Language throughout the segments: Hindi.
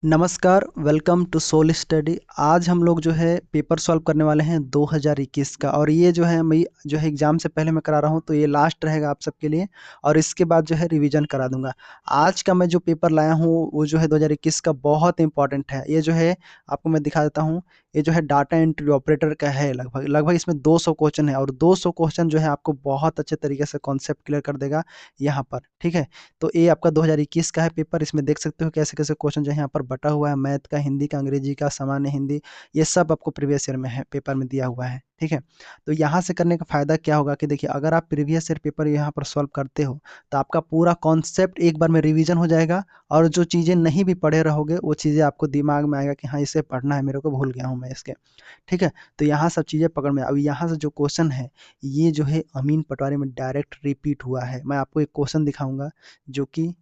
नमस्कार, वेलकम टू सोल स्टडी। आज हम लोग जो है पेपर सॉल्व करने वाले हैं 2021 का। और ये जो है मैं जो है एग्ज़ाम से पहले मैं करा रहा हूँ, तो ये लास्ट रहेगा आप सबके लिए। और इसके बाद जो है रिवीजन करा दूंगा। आज का मैं जो पेपर लाया हूँ वो जो है 2021 का बहुत इंपॉर्टेंट है। ये जो है आपको मैं दिखा देता हूँ। ये जो है डाटा एंट्री ऑपरेटर का है। लगभग लगभग इसमें 200 क्वेश्चन है, और 200 क्वेश्चन जो है आपको बहुत अच्छे तरीके से कॉन्सेप्ट क्लियर कर देगा यहाँ पर। ठीक है, तो ये आपका 2021 का है पेपर। इसमें देख सकते हो कैसे कैसे क्वेश्चन जो है यहाँ पर बटा हुआ है। मैथ का, हिंदी का, अंग्रेजी का, सामान्य हिंदी, ये सब आपको प्रीवियस ईयर में है, पेपर में दिया हुआ है। ठीक है, तो यहाँ से करने का फायदा क्या होगा कि देखिए, अगर आप प्रीवियस ईयर पेपर यहाँ पर सॉल्व करते हो तो आपका पूरा कॉन्सेप्ट एक बार में रिवीजन हो जाएगा। और जो चीज़ें नहीं भी पढ़े रहोगे वो चीज़ें आपको दिमाग में आएगा कि हाँ, इसे पढ़ना है, मेरे को भूल गया हूँ मैं इसके। ठीक है, तो यहाँ सब चीज़ें पकड़ में। अब यहाँ से जो क्वेश्चन है ये जो है अमीन पटवारी में डायरेक्ट रिपीट हुआ है। मैं आपको एक क्वेश्चन दिखाऊंगा जो कि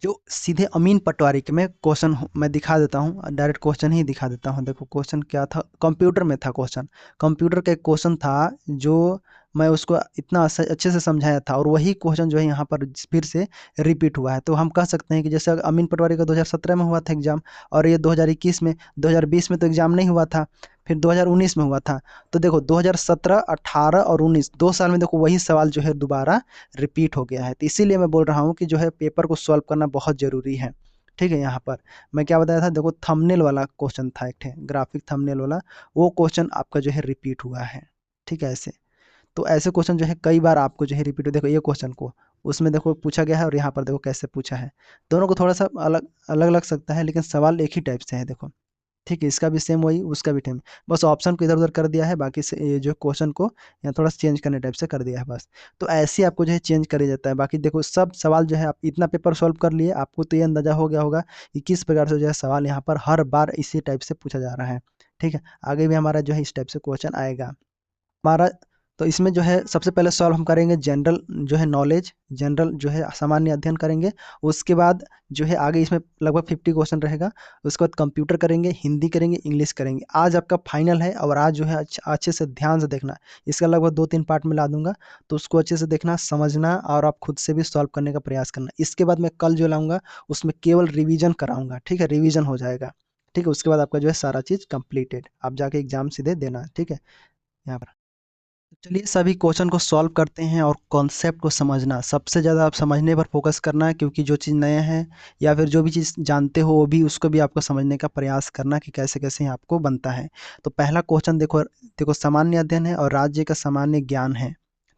जो सीधे अमीन पटवारी के, मैं क्वेश्चन मैं दिखा देता हूँ, डायरेक्ट क्वेश्चन ही दिखा देता हूँ। देखो क्वेश्चन क्या था, कंप्यूटर में था क्वेश्चन। कंप्यूटर का एक क्वेश्चन था जो मैं उसको इतना अच्छे से समझाया था, और वही क्वेश्चन जो है यहाँ पर फिर से रिपीट हुआ है। तो हम कह सकते हैं कि जैसे अमीन पटवारी का 2017 में हुआ था एग्जाम, और ये 2021 में, 2020 में तो एग्जाम नहीं हुआ था, फिर 2019 में हुआ था। तो देखो 2017, 18 और 19, 2 साल में देखो वही सवाल जो है दोबारा रिपीट हो गया है। तो इसीलिए मैं बोल रहा हूँ कि जो है पेपर को सॉल्व करना बहुत ज़रूरी है। ठीक है, यहाँ पर मैं क्या बताया था, देखो थंबनेल वाला क्वेश्चन था, एक ठे ग्राफिक थंबनेल वाला, वो क्वेश्चन आपका जो है रिपीट हुआ है। ठीक है, ऐसे तो ऐसे क्वेश्चन जो है कई बार आपको जो है रिपीट हो। देखो ये क्वेश्चन को उसमें देखो पूछा गया है, और यहाँ पर देखो कैसे पूछा है। दोनों को थोड़ा सा अलग अलग लग सकता है, लेकिन सवाल एक ही टाइप से है। देखो ठीक है, इसका भी सेम वही, उसका भी सेम, बस ऑप्शन को इधर उधर कर दिया है, बाकी से ये जो क्वेश्चन को यहाँ थोड़ा सा चेंज करने टाइप से कर दिया है बस। तो ऐसे ही आपको जो है चेंज कर जाता है। बाकी देखो सब सवाल जो है, आप इतना पेपर सॉल्व कर लिए, आपको तो ये अंदाजा हो गया होगा कि किस प्रकार से जो है सवाल यहाँ पर हर बार इसी टाइप से पूछा जा रहा है। ठीक है, आगे भी हमारा जो है इस टाइप से क्वेश्चन आएगा हमारा। तो इसमें जो है सबसे पहले सॉल्व हम करेंगे जनरल जो है नॉलेज, जनरल जो है सामान्य अध्ययन करेंगे। उसके बाद जो है आगे इसमें लगभग 50 क्वेश्चन रहेगा। उसके बाद कंप्यूटर करेंगे, हिंदी करेंगे, इंग्लिश करेंगे। आज आपका फाइनल है, और आज जो है अच्छे से ध्यान से देखना। इसका लगभग 2-3 पार्ट में ला दूंगा, तो उसको अच्छे से देखना, समझना, और आप खुद से भी सॉल्व करने का प्रयास करना। इसके बाद मैं कल जो लाऊंगा उसमें केवल रिवीजन कराऊंगा। ठीक है, रिवीजन हो जाएगा। ठीक है, उसके बाद आपका जो है सारा चीज़ कंप्लीटेड, आप जाके एग्जाम सीधे देना। ठीक है, यहाँ पर तो चलिए सभी क्वेश्चन को सॉल्व करते हैं। और कॉन्सेप्ट को समझना, सबसे ज़्यादा आप समझने पर फोकस करना है, क्योंकि जो चीज़ नया है या फिर जो भी चीज़ जानते हो वो भी, उसको भी आपको समझने का प्रयास करना कि कैसे कैसे आपको बनता है। तो पहला क्वेश्चन देखो, देखो सामान्य अध्ययन है और राज्य का सामान्य ज्ञान है।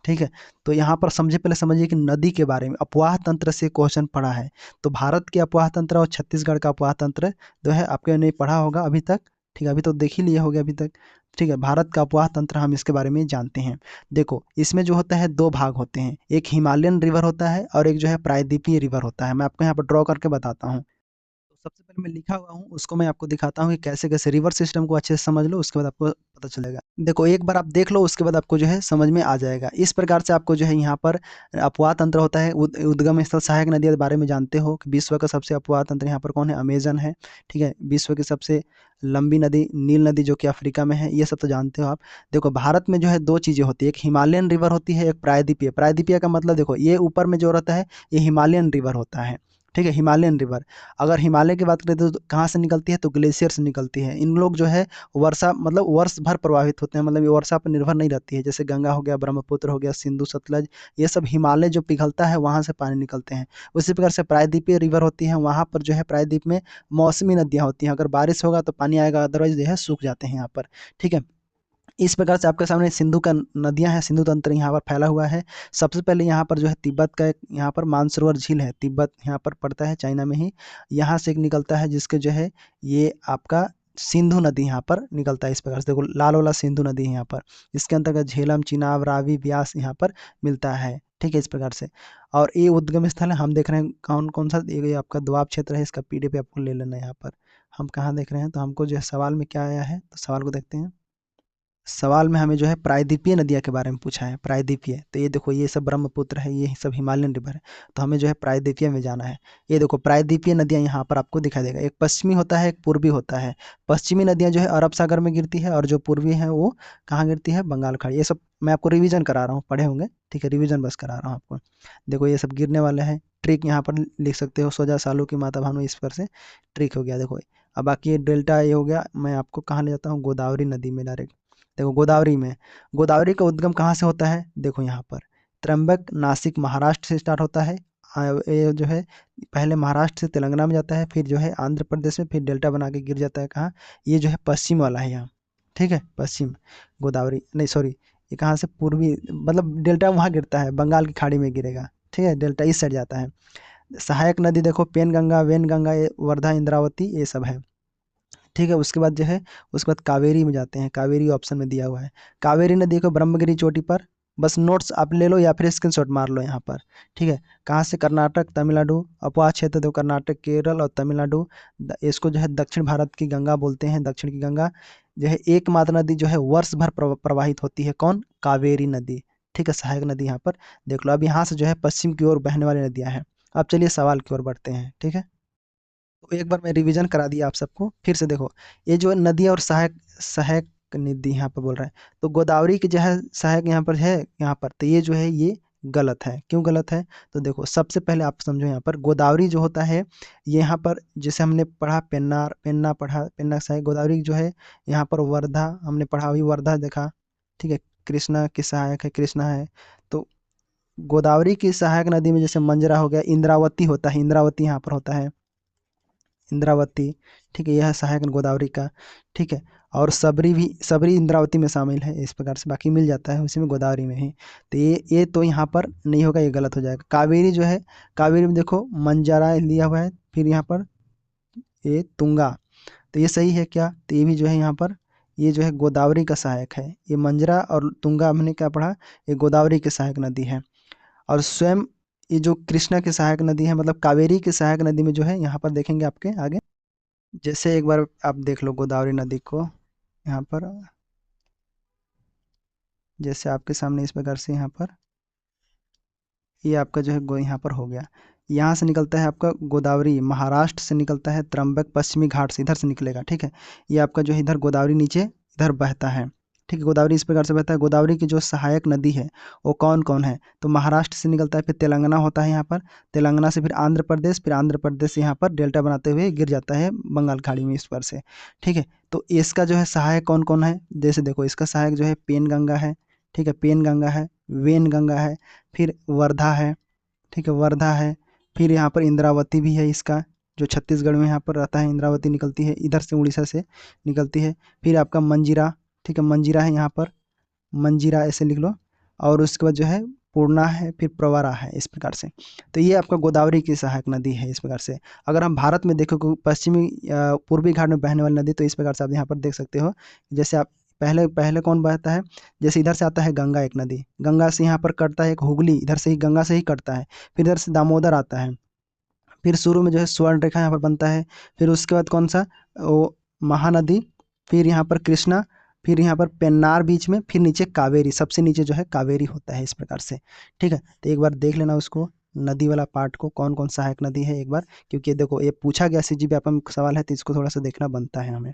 ठीक है, तो यहाँ पर समझे, पहले समझिए कि नदी के बारे में अपवाह तंत्र से क्वेश्चन पढ़ा है। तो भारत के अपवाह तंत्र और छत्तीसगढ़ का अपवाह तंत्र जो है आपके नहीं पढ़ा होगा अभी तक। ठीक है, अभी तो देख ही लिए होगे अभी तक। ठीक है, भारत का अपवाह तंत्र हम इसके बारे में जानते हैं। देखो इसमें जो होता है दो भाग होते हैं, एक हिमालयन रिवर होता है और एक जो है प्रायद्वीपीय रिवर होता है। मैं आपको यहाँ पर ड्रॉ करके बताता हूँ। तो सबसे पहले मैं लिखा हुआ हूँ, उसको मैं आपको दिखाता हूँ कि कैसे कैसे रिवर सिस्टम को अच्छे से समझ लो, उसके बाद आपको पता चलेगा। देखो एक बार आप देख लो, उसके बाद आपको जो है समझ में आ जाएगा। इस प्रकार से आपको जो है यहाँ पर अपवाह तंत्र होता है। उद्गम स्थल सहायक नदी के बारे में जानते हो कि विश्व का सबसे अपवाह तंत्र यहाँ पर कौन है, अमेजन है। ठीक है, विश्व की सबसे लंबी नदी नील नदी जो कि अफ्रीका में है, ये सब तो जानते हो आप। देखो भारत में जो है दो चीज़ें होती है, एक हिमालयन रिवर होती है, एक प्रायद्वीपीय। प्रायद्वीपीय का मतलब देखो ये ऊपर में जो रहता है ये हिमालयन रिवर होता है। ठीक है, हिमालयन रिवर। अगर हिमालय की बात करें तो कहाँ से निकलती है, तो ग्लेशियर से निकलती है। इन लोग जो है वर्षा मतलब वर्ष भर प्रभावित होते हैं, मतलब ये वर्षा पर निर्भर नहीं रहती है। जैसे गंगा हो गया, ब्रह्मपुत्र हो गया, सिंधु, सतलज, ये सब हिमालय जो पिघलता है वहाँ से पानी निकलते हैं। उसी प्रकार से प्रायद्वीपीय रिवर होती है, वहाँ पर जो है प्रायद्वीप में मौसमी नदियाँ होती हैं। अगर बारिश होगा तो पानी आएगा, अदरवाइज जो है सूख जाते हैं यहाँ पर। ठीक है, इस प्रकार से आपके सामने सिंधु का नदियां हैं, सिंधु तंत्र यहाँ पर फैला हुआ है। सबसे पहले यहाँ पर जो है तिब्बत का एक यहाँ पर मानसरोवर झील है, तिब्बत यहाँ पर पड़ता है, चाइना में ही। यहाँ से एक निकलता है जिसके जो है ये आपका सिंधु नदी यहाँ पर निकलता है। इस प्रकार से देखो लाल वाला सिंधु नदी है यहाँ पर, इसके अंतर्गत झेलम, चिनाब, रावी, ब्यास यहाँ पर मिलता है। ठीक है, इस प्रकार से। और ये उद्गम स्थल है, हम देख रहे हैं कौन कौन सा, ये आपका दोआब क्षेत्र है, इसका पीडीएफ आपको ले लेना है। यहाँ पर हम कहाँ देख रहे हैं, तो हमको जो है सवाल में क्या आया है, तो सवाल को देखते हैं। सवाल में हमें जो है प्रायद्वीपीय नदियाँ के बारे में पूछा है, प्रायद्वीपीय। तो ये देखो ये सब ब्रह्मपुत्र है, ये सब हिमालयन रिवर है। तो हमें जो है प्रायद्वीपीय में जाना है। ये देखो प्रायद्वीपीय नदियाँ यहाँ पर आपको दिखाई देगा, एक पश्चिमी होता है, एक पूर्वी होता है। पश्चिमी नदियाँ जो है अरब सागर में गिरती है, और जो पूर्वी है वो कहाँ गिरती है, बंगाल खाड़ी। ये सब मैं आपको रिवीजन करा रहा हूँ, पढ़े होंगे। ठीक है, रिवीजन बस करा रहा हूँ आपको। देखो ये सब गिरने वाले हैं, ट्रिक यहाँ पर लिख सकते हो, सोजा सालू की माता भानु, इस पर से ट्रिक हो गया। देखो अब बाकी ये डेल्टा ये हो गया। मैं आपको कहाँ ले जाता हूँ, गोदावरी नदी में डायरेक्ट। देखो गोदावरी में, गोदावरी का उद्गम कहाँ से होता है, देखो यहाँ पर त्र्यंबक नासिक महाराष्ट्र से स्टार्ट होता है। ये जो है पहले महाराष्ट्र से तेलंगाना में जाता है, फिर जो है आंध्र प्रदेश में, फिर डेल्टा बना के गिर जाता है कहाँ, ये जो है पश्चिम वाला है यहाँ, ठीक है, पश्चिम गोदावरी, नहीं सॉरी, ये कहाँ से पूर्वी, मतलब डेल्टा वहाँ गिरता है, बंगाल की खाड़ी में गिरेगा, ठीक है, डेल्टा इस साइड जाता है। सहायक नदी देखो पेन गंगा, वेन गंगा, वर्धा, इंद्रावती, ये सब है, ठीक है। उसके बाद जो है, उसके बाद कावेरी में जाते हैं, कावेरी ऑप्शन में दिया हुआ है। कावेरी नदी को ब्रह्मगिरी चोटी पर, बस नोट्स आप ले लो या फिर स्क्रीनशॉट मार लो यहाँ पर, ठीक है। कहाँ से, कर्नाटक, तमिलनाडु, अपवाद क्षेत्र दो, कर्नाटक, केरल और तमिलनाडु। इसको जो है दक्षिण भारत की गंगा बोलते हैं, दक्षिण की गंगा जो है एकमात्र नदी जो है वर्ष भर प्रवाहित होती है, कौन, कावेरी नदी, ठीक है, सहायक नदी यहाँ पर देख लो। अब यहाँ से जो है पश्चिम की ओर बहने वाली नदियाँ हैं। अब चलिए सवाल की ओर बढ़ते हैं, ठीक है। तो एक बार मैं रिवीजन करा दिया आप सबको, फिर से देखो, ये जो नदी और सहायक, सहायक नदी यहाँ पर बोल रहा है, तो गोदावरी की जो है सहायक यहाँ पर है, यहाँ पर, तो ये जो है ये गलत है। क्यों गलत है, तो देखो सबसे पहले आप समझो, यहाँ पर गोदावरी जो होता है, ये यहाँ पर जैसे हमने पढ़ा पेन्नार, पेन्ना पढ़ा, पेन्ना सहायक, गोदावरी जो है यहाँ पर वर्धा हमने पढ़ा, अभी वर्धा देखा, ठीक है। कृष्णा की सहायक है, कृष्णा है। तो गोदावरी की सहायक नदी में जैसे मंजरा हो गया, इंद्रावती होता है, इंद्रावती यहाँ पर होता है, इंद्रावती, ठीक है, यह है सहायक गोदावरी का, ठीक है। और सबरी भी, सबरी इंद्रावती में शामिल है, इस प्रकार से बाकी मिल जाता है उसी में, गोदावरी में ही। तो ये तो यहाँ पर नहीं होगा, ये गलत हो जाएगा। कावेरी जो है, कावेरी में देखो मंजारा लिया हुआ है, फिर यहाँ पर ये तुंगा, तो ये सही है क्या, तो ये भी जो है यहाँ पर, ये जो है गोदावरी का सहायक है, ये मंजरा और तुंगा हमने क्या पढ़ा, ये गोदावरी की सहायक नदी है। और स्वयं ये जो कृष्णा की सहायक नदी है, मतलब कावेरी की सहायक नदी में जो है, यहाँ पर देखेंगे आपके आगे, जैसे एक बार आप देख लो गोदावरी नदी को यहाँ पर, जैसे आपके सामने इस प्रकार से यहाँ पर, ये आपका जो है यहाँ पर हो गया, यहाँ से निकलता है आपका गोदावरी, महाराष्ट्र से निकलता है, त्र्यंबक पश्चिमी घाट से इधर से निकलेगा, ठीक है। ये आपका जो है इधर गोदावरी नीचे इधर बहता है, ठीक है, गोदावरी इस प्रकार से बहता है। गोदावरी की जो सहायक नदी है वो कौन कौन है, तो महाराष्ट्र से निकलता है, फिर तेलंगाना होता है यहाँ पर, तेलंगाना से फिर आंध्र प्रदेश, फिर आंध्र प्रदेश से यहाँ पर डेल्टा बनाते हुए गिर जाता है बंगाल खाड़ी में, इस पर से, ठीक है। तो इसका जो है सहायक कौन कौन है, जैसे देखो इसका सहायक जो है पेन गंगा है, ठीक है, पेन गंगा है, वेन गंगा है, फिर वर्धा है, ठीक है, वर्धा है, फिर यहाँ पर इंद्रावती भी है इसका, जो छत्तीसगढ़ में यहाँ पर रहता है, इंद्रावती निकलती है इधर से, उड़ीसा से निकलती है। फिर आपका मंजीरा, ठीक है, मंजीरा है यहाँ पर, मंजीरा ऐसे लिख लो। और उसके बाद जो है पूर्णा है, फिर प्रवरा है, इस प्रकार से। तो ये आपका गोदावरी की सहायक नदी है, इस प्रकार से। अगर हम भारत में देखो पश्चिमी पूर्वी घाट में बहने वाली नदी, तो इस प्रकार से आप यहाँ पर देख सकते हो। जैसे आप पहले पहले कौन बहता है, जैसे इधर से आता है गंगा, एक नदी गंगा से यहाँ पर कटता है, एक हुगली इधर से ही गंगा से ही कटता है, फिर इधर से दामोदर आता है, फिर शुरू में जो है स्वर्ण रेखा यहाँ पर बनता है, फिर उसके बाद कौन सा, वो महानदी, फिर यहाँ पर कृष्णा, फिर यहाँ पर पेन्नार बीच में, फिर नीचे कावेरी, सबसे नीचे जो है कावेरी होता है, इस प्रकार से, ठीक है। तो एक बार देख लेना उसको, नदी वाला पार्ट को, कौन कौन सहायक नदी है एक बार, क्योंकि देखो ये पूछा गया सीजी व्यापम सवाल है, तो इसको थोड़ा सा देखना बनता है हमें,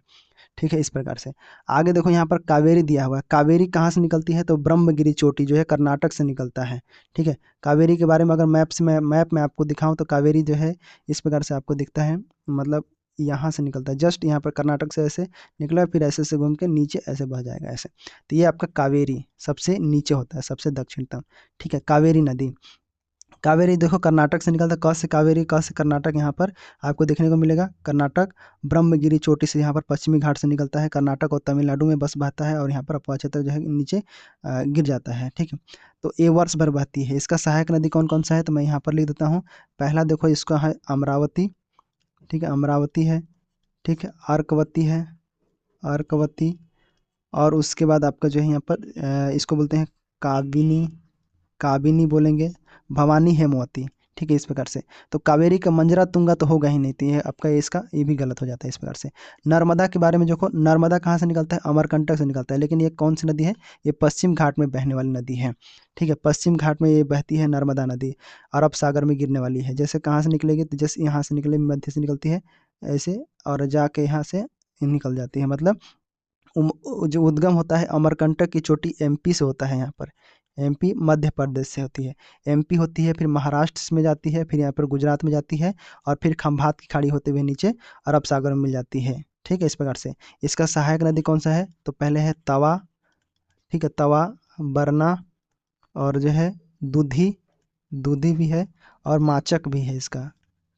ठीक है, इस प्रकार से। आगे देखो यहाँ पर कावेरी दिया हुआ है, कावेरी कहाँ से निकलती है, तो ब्रह्मगिरी चोटी जो है कर्नाटक से निकलता है, ठीक है। कावेरी के बारे में अगर मैप में आपको दिखाऊं, तो कावेरी जो है इस प्रकार से आपको दिखता है, मतलब यहाँ से निकलता है, जस्ट यहाँ पर कर्नाटक से ऐसे निकला, फिर ऐसे से घूम के नीचे ऐसे बह जाएगा ऐसे। तो ये आपका कावेरी सबसे नीचे होता है, सबसे दक्षिणतम, ठीक है, कावेरी नदी। कावेरी देखो कर्नाटक से निकलता है, क से कावेरी, क से कर्नाटक, यहाँ पर आपको देखने को मिलेगा कर्नाटक, ब्रह्मगिरी चोटी से यहाँ पर पश्चिमी घाट से निकलता है, कर्नाटक और तमिलनाडु में बस बहता है, और यहाँ पर अपवा क्षेत्र जो है नीचे गिर जाता है, ठीक है। तो ये वर्ष भर बहती है। इसका सहायक नदी कौन कौन सा है, तो मैं यहाँ पर लिख देता हूँ। पहला देखो इसका है अमरावती, ठीक है, अमरावती है, ठीक है, अर्कवती है, अर्कवती। और उसके बाद आपका जो है यहाँ पर इसको बोलते हैं काबिनी, काबिनी बोलेंगे, भवानी, हेमवती, ठीक है, इस प्रकार से। तो कावेरी का मंजरा तुंगा तो होगा ही नहीं, तो ये आपका इसका ये भी गलत हो जाता है, इस प्रकार से। नर्मदा के बारे में देखो, नर्मदा कहाँ से निकलता है, अमरकंटक से निकलता है, लेकिन ये कौन सी नदी है, ये पश्चिम घाट में बहने वाली नदी है, ठीक है, पश्चिम घाट में ये बहती है नर्मदा नदी, अरब सागर में गिरने वाली है। जैसे कहाँ से निकलेगी, तो जैसे यहाँ से निकले, मध्य से निकलती है ऐसे, और जाके यहाँ से निकल जाती है, मतलब जो उद्गम होता है अमरकंटक की चोटी एमपी से होता है यहाँ पर, एमपी मध्य प्रदेश से होती है, एमपी होती है, फिर महाराष्ट्र में जाती है, फिर यहाँ पर गुजरात में जाती है, और फिर खंभात की खाड़ी होते हुए नीचे अरब सागर में मिल जाती है। ठीक है, इस प्रकार से। इसका सहायक नदी कौन सा है? तो पहले है तवा, ठीक है, तवा, बरना, और जो है दूधी, दूधी भी है, और माचक भी है इसका।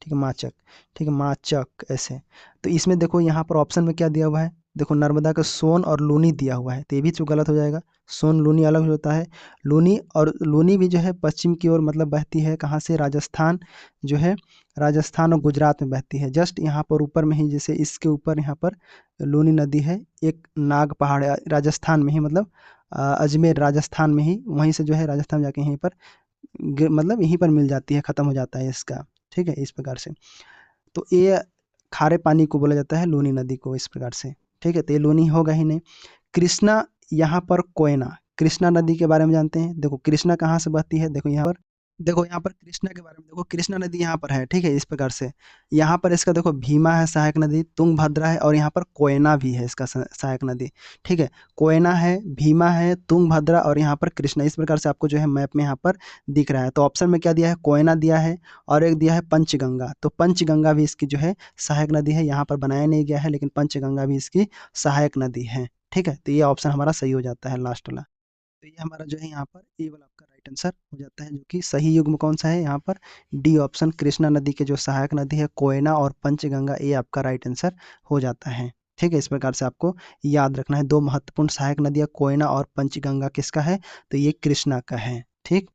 ठीक है, माचक, ठीक है, माचक ऐसे। तो इसमें देखो यहाँ पर ऑप्शन में क्या दिया हुआ है, देखो नर्मदा का सोन और लूनी दिया हुआ है, तो ये भी तो गलत हो जाएगा। सोन लूनी अलग होता है, लूनी, और लूनी भी जो है पश्चिम की ओर मतलब बहती है, कहाँ से? राजस्थान, जो है राजस्थान और गुजरात में बहती है। जस्ट यहाँ पर ऊपर में ही, जैसे इसके ऊपर यहाँ पर लूनी नदी है, एक नाग पहाड़ है राजस्थान में ही, मतलब अजमेर राजस्थान में ही, वहीं से जो है राजस्थान जाके यहीं पर मतलब यहीं पर मिल जाती है, खत्म हो जाता है इसका। ठीक है, इस प्रकार से। तो ये खारे पानी को बोला जाता है लूनी नदी को, इस प्रकार से। ठीक है, तो ये लूनी होगा ही नहीं। कृष्णा, यहाँ पर कोयना, कृष्णा नदी के बारे में जानते हैं। देखो कृष्णा कहाँ से बहती है, देखो यहाँ पर, देखो यहाँ पर कृष्णा के बारे में देखो, कृष्णा नदी यहाँ पर है। ठीक है, इस प्रकार से। यहाँ पर इसका देखो भीमा है सहायक नदी, तुंगभद्रा है, और यहाँ पर कोयना भी है इसका सहायक नदी। ठीक है, कोयना है, भीमा है, तुंगभद्रा, और यहाँ पर कृष्णा। इस प्रकार से आपको जो है मैप में यहाँ पर दिख रहा है। तो ऑप्शन में क्या दिया है? कोयना दिया है, और एक दिया है पंचगंगा। तो पंचगंगा भी इसकी जो है सहायक नदी है, यहाँ पर बनाया नहीं गया है, लेकिन पंचगंगा भी इसकी सहायक नदी है। ठीक है, तो ये ऑप्शन हमारा सही हो जाता है, लास्ट वाला। तो ये हमारा जो है यहाँ पर ए वाला आपका राइट आंसर हो जाता है, जो कि सही युग्म कौन सा है यहाँ पर? डी ऑप्शन, कृष्णा नदी के जो सहायक नदी है कोयना और पंचगंगा, ये आपका राइट आंसर हो जाता है। ठीक है, इस प्रकार से आपको याद रखना है। दो महत्वपूर्ण सहायक नदियाँ कोयना और पंचगंगा किसका है? तो ये कृष्णा का है। ठीक,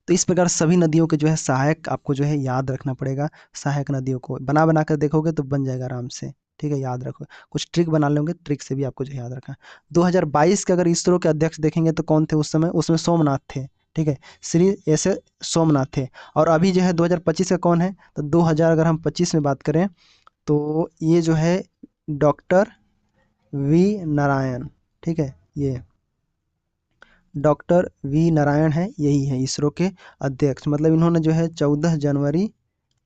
तो इस प्रकार सभी नदियों के जो है सहायक आपको जो है याद रखना पड़ेगा। सहायक नदियों को बना बना कर देखोगे तो बन जाएगा आराम से। ठीक है, याद रखो, कुछ ट्रिक बना लोगे, ट्रिक से भी आपको जो है याद रखना। 2022 के अगर इसरो के अध्यक्ष देखेंगे तो कौन थे उस समय? उसमें सोमनाथ थे। ठीक है, श्री ऐसे सोमनाथ थे। और अभी जो है 2025 का कौन है? तो 2000 अगर हम 25 में बात करें तो ये जो है डॉक्टर वी नारायण। ठीक है, ये डॉक्टर वी नारायण है, यही है इसरो के अध्यक्ष। मतलब इन्होंने जो है 14 जनवरी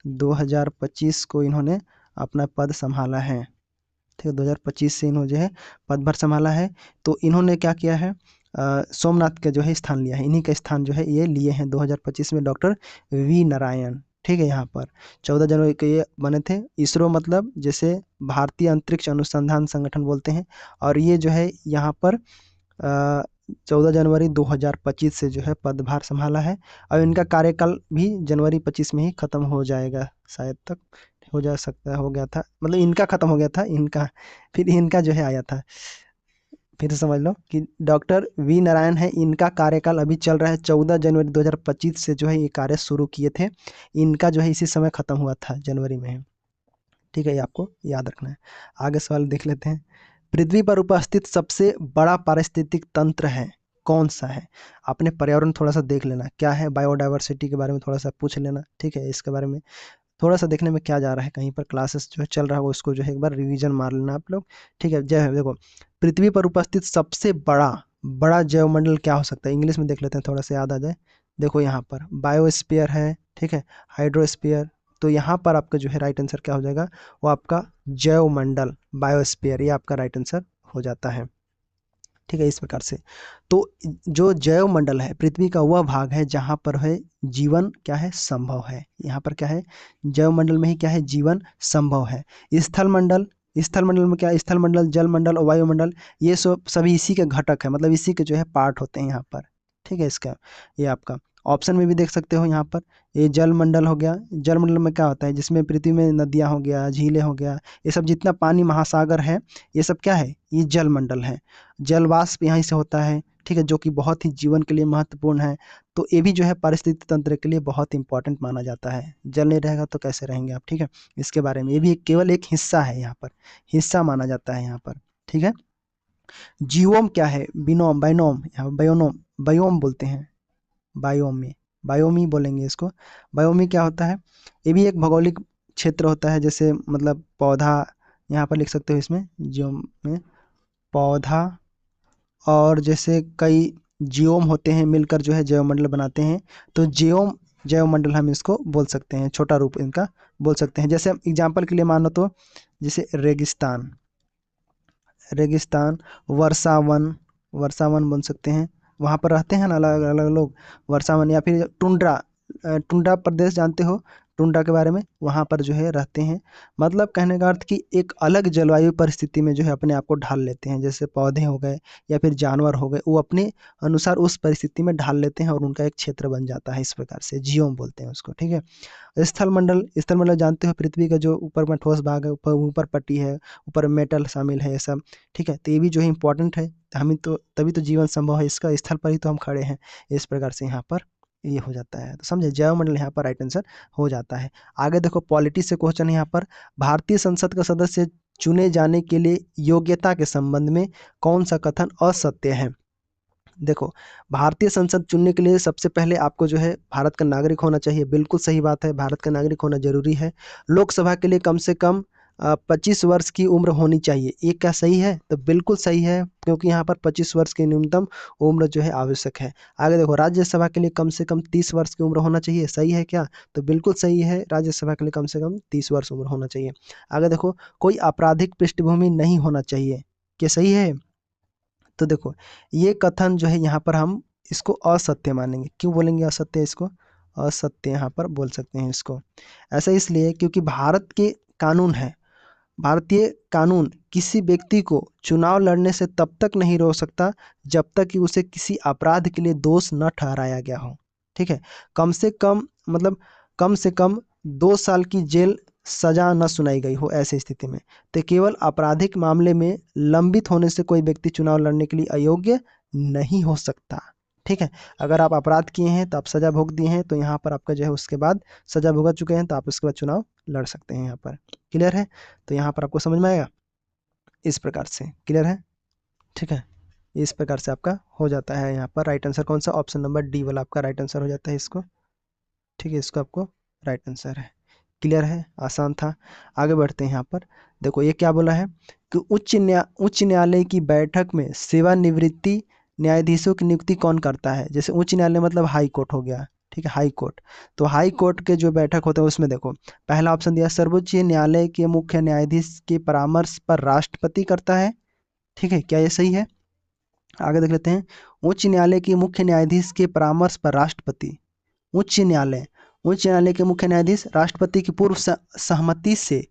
2025 को इन्होंने अपना पद संभाला है। ठीक है, 2025 से इन्होंने जो है पदभार संभाला है। तो इन्होंने क्या किया है? सोमनाथ का जो है स्थान लिया है, इन्हीं का स्थान जो है ये लिए हैं 2025 में, डॉक्टर वी नारायण। ठीक है, यहाँ पर 14 जनवरी को ये बने थे। इसरो मतलब जैसे भारतीय अंतरिक्ष अनुसंधान संगठन बोलते हैं। और ये जो है यहाँ पर 14 जनवरी 2025 से जो है पदभार संभाला है। और इनका कार्यकाल भी जनवरी 25 में ही खत्म हो जाएगा, शायद तक हो जा सकता है, हो गया था, मतलब इनका खत्म हो गया था, इनका फिर इनका जो है आया था। फिर से समझ लो कि डॉक्टर वी नारायण है, इनका कार्यकाल अभी चल रहा है। 14 जनवरी 2025 से जो है ये कार्य शुरू किए थे, इनका जो है इसी समय खत्म हुआ था, जनवरी में। ठीक है, ये आपको याद रखना है। आगे सवाल देख लेते हैं। पृथ्वी पर उपस्थित सबसे बड़ा पारिस्थितिक तंत्र है, कौन सा है? आपने पर्यावरण थोड़ा सा देख लेना क्या है, बायोडाइवर्सिटी के बारे में थोड़ा सा पूछ लेना। ठीक है, इसके बारे में थोड़ा सा देखने में क्या जा रहा है, कहीं पर क्लासेस जो है चल रहा है उसको जो है एक बार रिवीजन मार लेना आप लोग। ठीक है, जय है। देखो पृथ्वी पर उपस्थित सबसे बड़ा बड़ा जैवमंडल क्या हो सकता है? इंग्लिश में देख लेते हैं, थोड़ा सा याद आ जाए। देखो यहाँ पर बायोस्फीयर है, ठीक है, हाइड्रोस्फीयर। तो यहाँ पर आपका जो है राइट आंसर क्या हो जाएगा? वो आपका जैवमंडल, बायोस्फीयर, ये आपका राइट आंसर हो जाता है। ठीक है, इस प्रकार से। तो जो जैव मंडल है पृथ्वी का, वह भाग है जहाँ पर है जीवन क्या है? संभव है। यहाँ पर क्या है? जैव मंडल में ही क्या है? जीवन संभव है। स्थल मंडल, स्थल मंडल में क्या है? स्थल मंडल, जल मंडल और वायुमंडल, ये सब सभी इसी के घटक है, मतलब इसी के जो है पार्ट होते हैं यहाँ पर। ठीक है, इसका ये आपका ऑप्शन में भी देख सकते हो यहाँ पर। ये जल मंडल हो गया। जल मंडल में क्या होता है? जिसमें पृथ्वी में नदियाँ हो गया, झीलें हो गया, ये सब जितना पानी, महासागर है, ये सब क्या है? ये जल मंडल है। जल वाष्प यहाँ से होता है। ठीक है, जो कि बहुत ही जीवन के लिए महत्वपूर्ण है। तो ये भी जो है पारिस्थितिक तंत्र के लिए बहुत इंपॉर्टेंट माना जाता है। जल नहीं रहेगा तो कैसे रहेंगे आप? ठीक है, इसके बारे में, ये भी केवल एक हिस्सा है, यहाँ पर हिस्सा माना जाता है यहाँ पर। ठीक है, जीवोम क्या है? बिनोम, बाइनोम, यहाँ बायोनोम, बायोम बोलते हैं, बायोम में, बायोमी बोलेंगे इसको। बायोमी क्या होता है? ये भी एक भौगोलिक क्षेत्र होता है, जैसे मतलब पौधा, यहाँ पर लिख सकते हो इसमें जियो में, पौधा, और जैसे कई जियोम होते हैं मिलकर जो है जैवमंडल बनाते हैं। तो जियोम, जैवमंडल हम इसको बोल सकते हैं, छोटा रूप इनका बोल सकते हैं। जैसे हम एग्जाम्पल के लिए मानो तो जैसे रेगिस्तान, रेगिस्तान, वर्षावन, वर्षावन बोल सकते हैं, वहाँ पर रहते हैं ना अलग अलग लोग, वर्षावन या फिर टुंड्रा, टुंड्रा प्रदेश जानते हो, टुंड्रा के बारे में, वहाँ पर जो है रहते हैं। मतलब कहने का अर्थ कि एक अलग जलवायु परिस्थिति में जो है अपने आप को ढाल लेते हैं, जैसे पौधे हो गए या फिर जानवर हो गए, वो अपने अनुसार उस परिस्थिति में ढाल लेते हैं और उनका एक क्षेत्र बन जाता है, इस प्रकार से जियोम बोलते हैं उसको, ठीक है। स्थल मंडल जानते हो, पृथ्वी का जो ऊपर में ठोस भाग है, ऊपर ऊपर पट्टी है, ऊपर मेटल शामिल है, ये सब, ठीक है। तो ये भी जो है इंपॉर्टेंट है, हम तो तभी तो जीवन संभव है, इसका स्थल पर ही तो हम खड़े हैं, इस प्रकार से यहाँ पर ये हो जाता है। तो समझे, जैवमंडल यहाँ पर राइट आंसर हो जाता है। आगे देखो पॉलिटी से क्वेश्चन यहाँ पर, भारतीय संसद का सदस्य चुने जाने के लिए योग्यता के संबंध में कौन सा कथन असत्य है। देखो, भारतीय संसद चुनने के लिए सबसे पहले आपको जो है भारत का नागरिक होना चाहिए, बिल्कुल सही बात है, भारत का नागरिक होना जरूरी है। लोकसभा के लिए कम से कम 25 वर्ष की उम्र होनी चाहिए, ये क्या सही है? तो बिल्कुल सही है, क्योंकि यहाँ पर 25 वर्ष की न्यूनतम उम्र जो है आवश्यक है। आगे देखो, राज्यसभा के लिए कम से कम 30 वर्ष की उम्र होना चाहिए, सही है क्या? तो बिल्कुल सही है, राज्यसभा के लिए कम से कम 30 वर्ष उम्र होना चाहिए। आगे देखो, कोई आपराधिक पृष्ठभूमि नहीं होना चाहिए, क्या सही है? तो देखो, ये कथन जो है यहाँ पर हम इसको असत्य मानेंगे। क्यों बोलेंगे असत्य इसको? असत्य यहाँ पर बोल सकते हैं इसको। ऐसा इसलिए क्योंकि भारत के कानून है, भारतीय कानून किसी व्यक्ति को चुनाव लड़ने से तब तक नहीं रोक सकता जब तक कि उसे किसी अपराध के लिए दोष न ठहराया गया हो, ठीक है। कम से कम मतलब कम से कम 2 साल की जेल सजा न सुनाई गई हो, ऐसी स्थिति में तो केवल आपराधिक मामले में लंबित होने से कोई व्यक्ति चुनाव लड़ने के लिए अयोग्य नहीं हो सकता, ठीक है। अगर आप अपराध किए हैं तो आप सजा भोग दिए हैं, तो यहाँ पर आपका जो है उसके बाद सजा भुगत चुके हैं, तो आप उसके बाद चुनाव लड़ सकते हैं यहाँ पर। क्लियर है? तो यहाँ पर आपको समझ में आएगा, इस प्रकार से। क्लियर है? ठीक है, इस प्रकार से आपका हो जाता है। यहाँ पर राइट आंसर कौन सा? ऑप्शन नंबर डी वाला आपका राइट आंसर हो जाता है इसको, ठीक है। इसको आपको राइट आंसर है। क्लियर है? आसान था। आगे बढ़ते हैं यहाँ पर। देखो ये क्या बोला है कि उच्च न्यायालय की बैठक में सेवानिवृत्ति न्यायाधीशों की नियुक्ति कौन करता है। जैसे उच्च न्यायालय मतलब हाई कोर्ट हो गया, ठीक है, हाई कोर्ट। तो हाई कोर्ट के जो बैठक होते हैं उसमें देखो, पहला ऑप्शन दिया, सर्वोच्च न्यायालय के मुख्य न्यायाधीश के परामर्श पर राष्ट्रपति करता है, ठीक है, क्या ये सही है? आगे देख लेते हैं, उच्च न्यायालय के मुख्य न्यायाधीश के परामर्श पर राष्ट्रपति, उच्च न्यायालय के मुख्य न्यायाधीश राष्ट्रपति की पूर्व सहमति से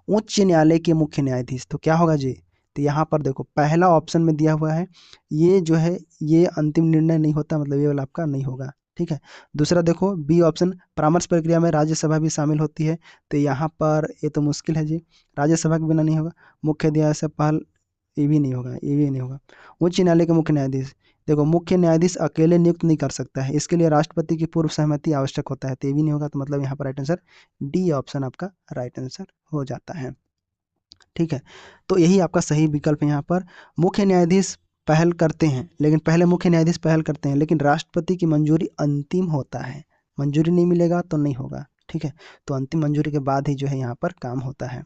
उच्च न्यायालय के मुख्य न्यायाधीश, तो क्या होगा जी? तो यहाँ पर देखो पहला ऑप्शन में दिया हुआ है, ये जो है ये अंतिम निर्णय नहीं होता, मतलब ये वाला आपका नहीं होगा, ठीक है। दूसरा देखो बी ऑप्शन, परामर्श प्रक्रिया में राज्यसभा भी शामिल होती है, तो यहाँ पर ये तो मुश्किल है जी, राज्यसभा के बिना नहीं होगा। मुख्य न्यायाधीश पहल, ये भी नहीं होगा, ये भी नहीं होगा। उच्च न्यायालय के मुख्य न्यायाधीश, देखो मुख्य न्यायाधीश अकेले नियुक्त नहीं कर सकता है, इसके लिए राष्ट्रपति की पूर्व सहमति आवश्यक होता है, तो ये भी नहीं होगा। तो मतलब यहाँ पर राइट आंसर डी ऑप्शन आपका राइट आंसर हो जाता है, ठीक है। तो यही आपका सही विकल्प है। यहाँ पर मुख्य न्यायाधीश पहल करते हैं, लेकिन पहले मुख्य न्यायाधीश पहल करते हैं, लेकिन राष्ट्रपति की मंजूरी अंतिम होता है, मंजूरी नहीं मिलेगा तो नहीं होगा, ठीक है। तो अंतिम मंजूरी के बाद ही जो है यहाँ पर काम होता है।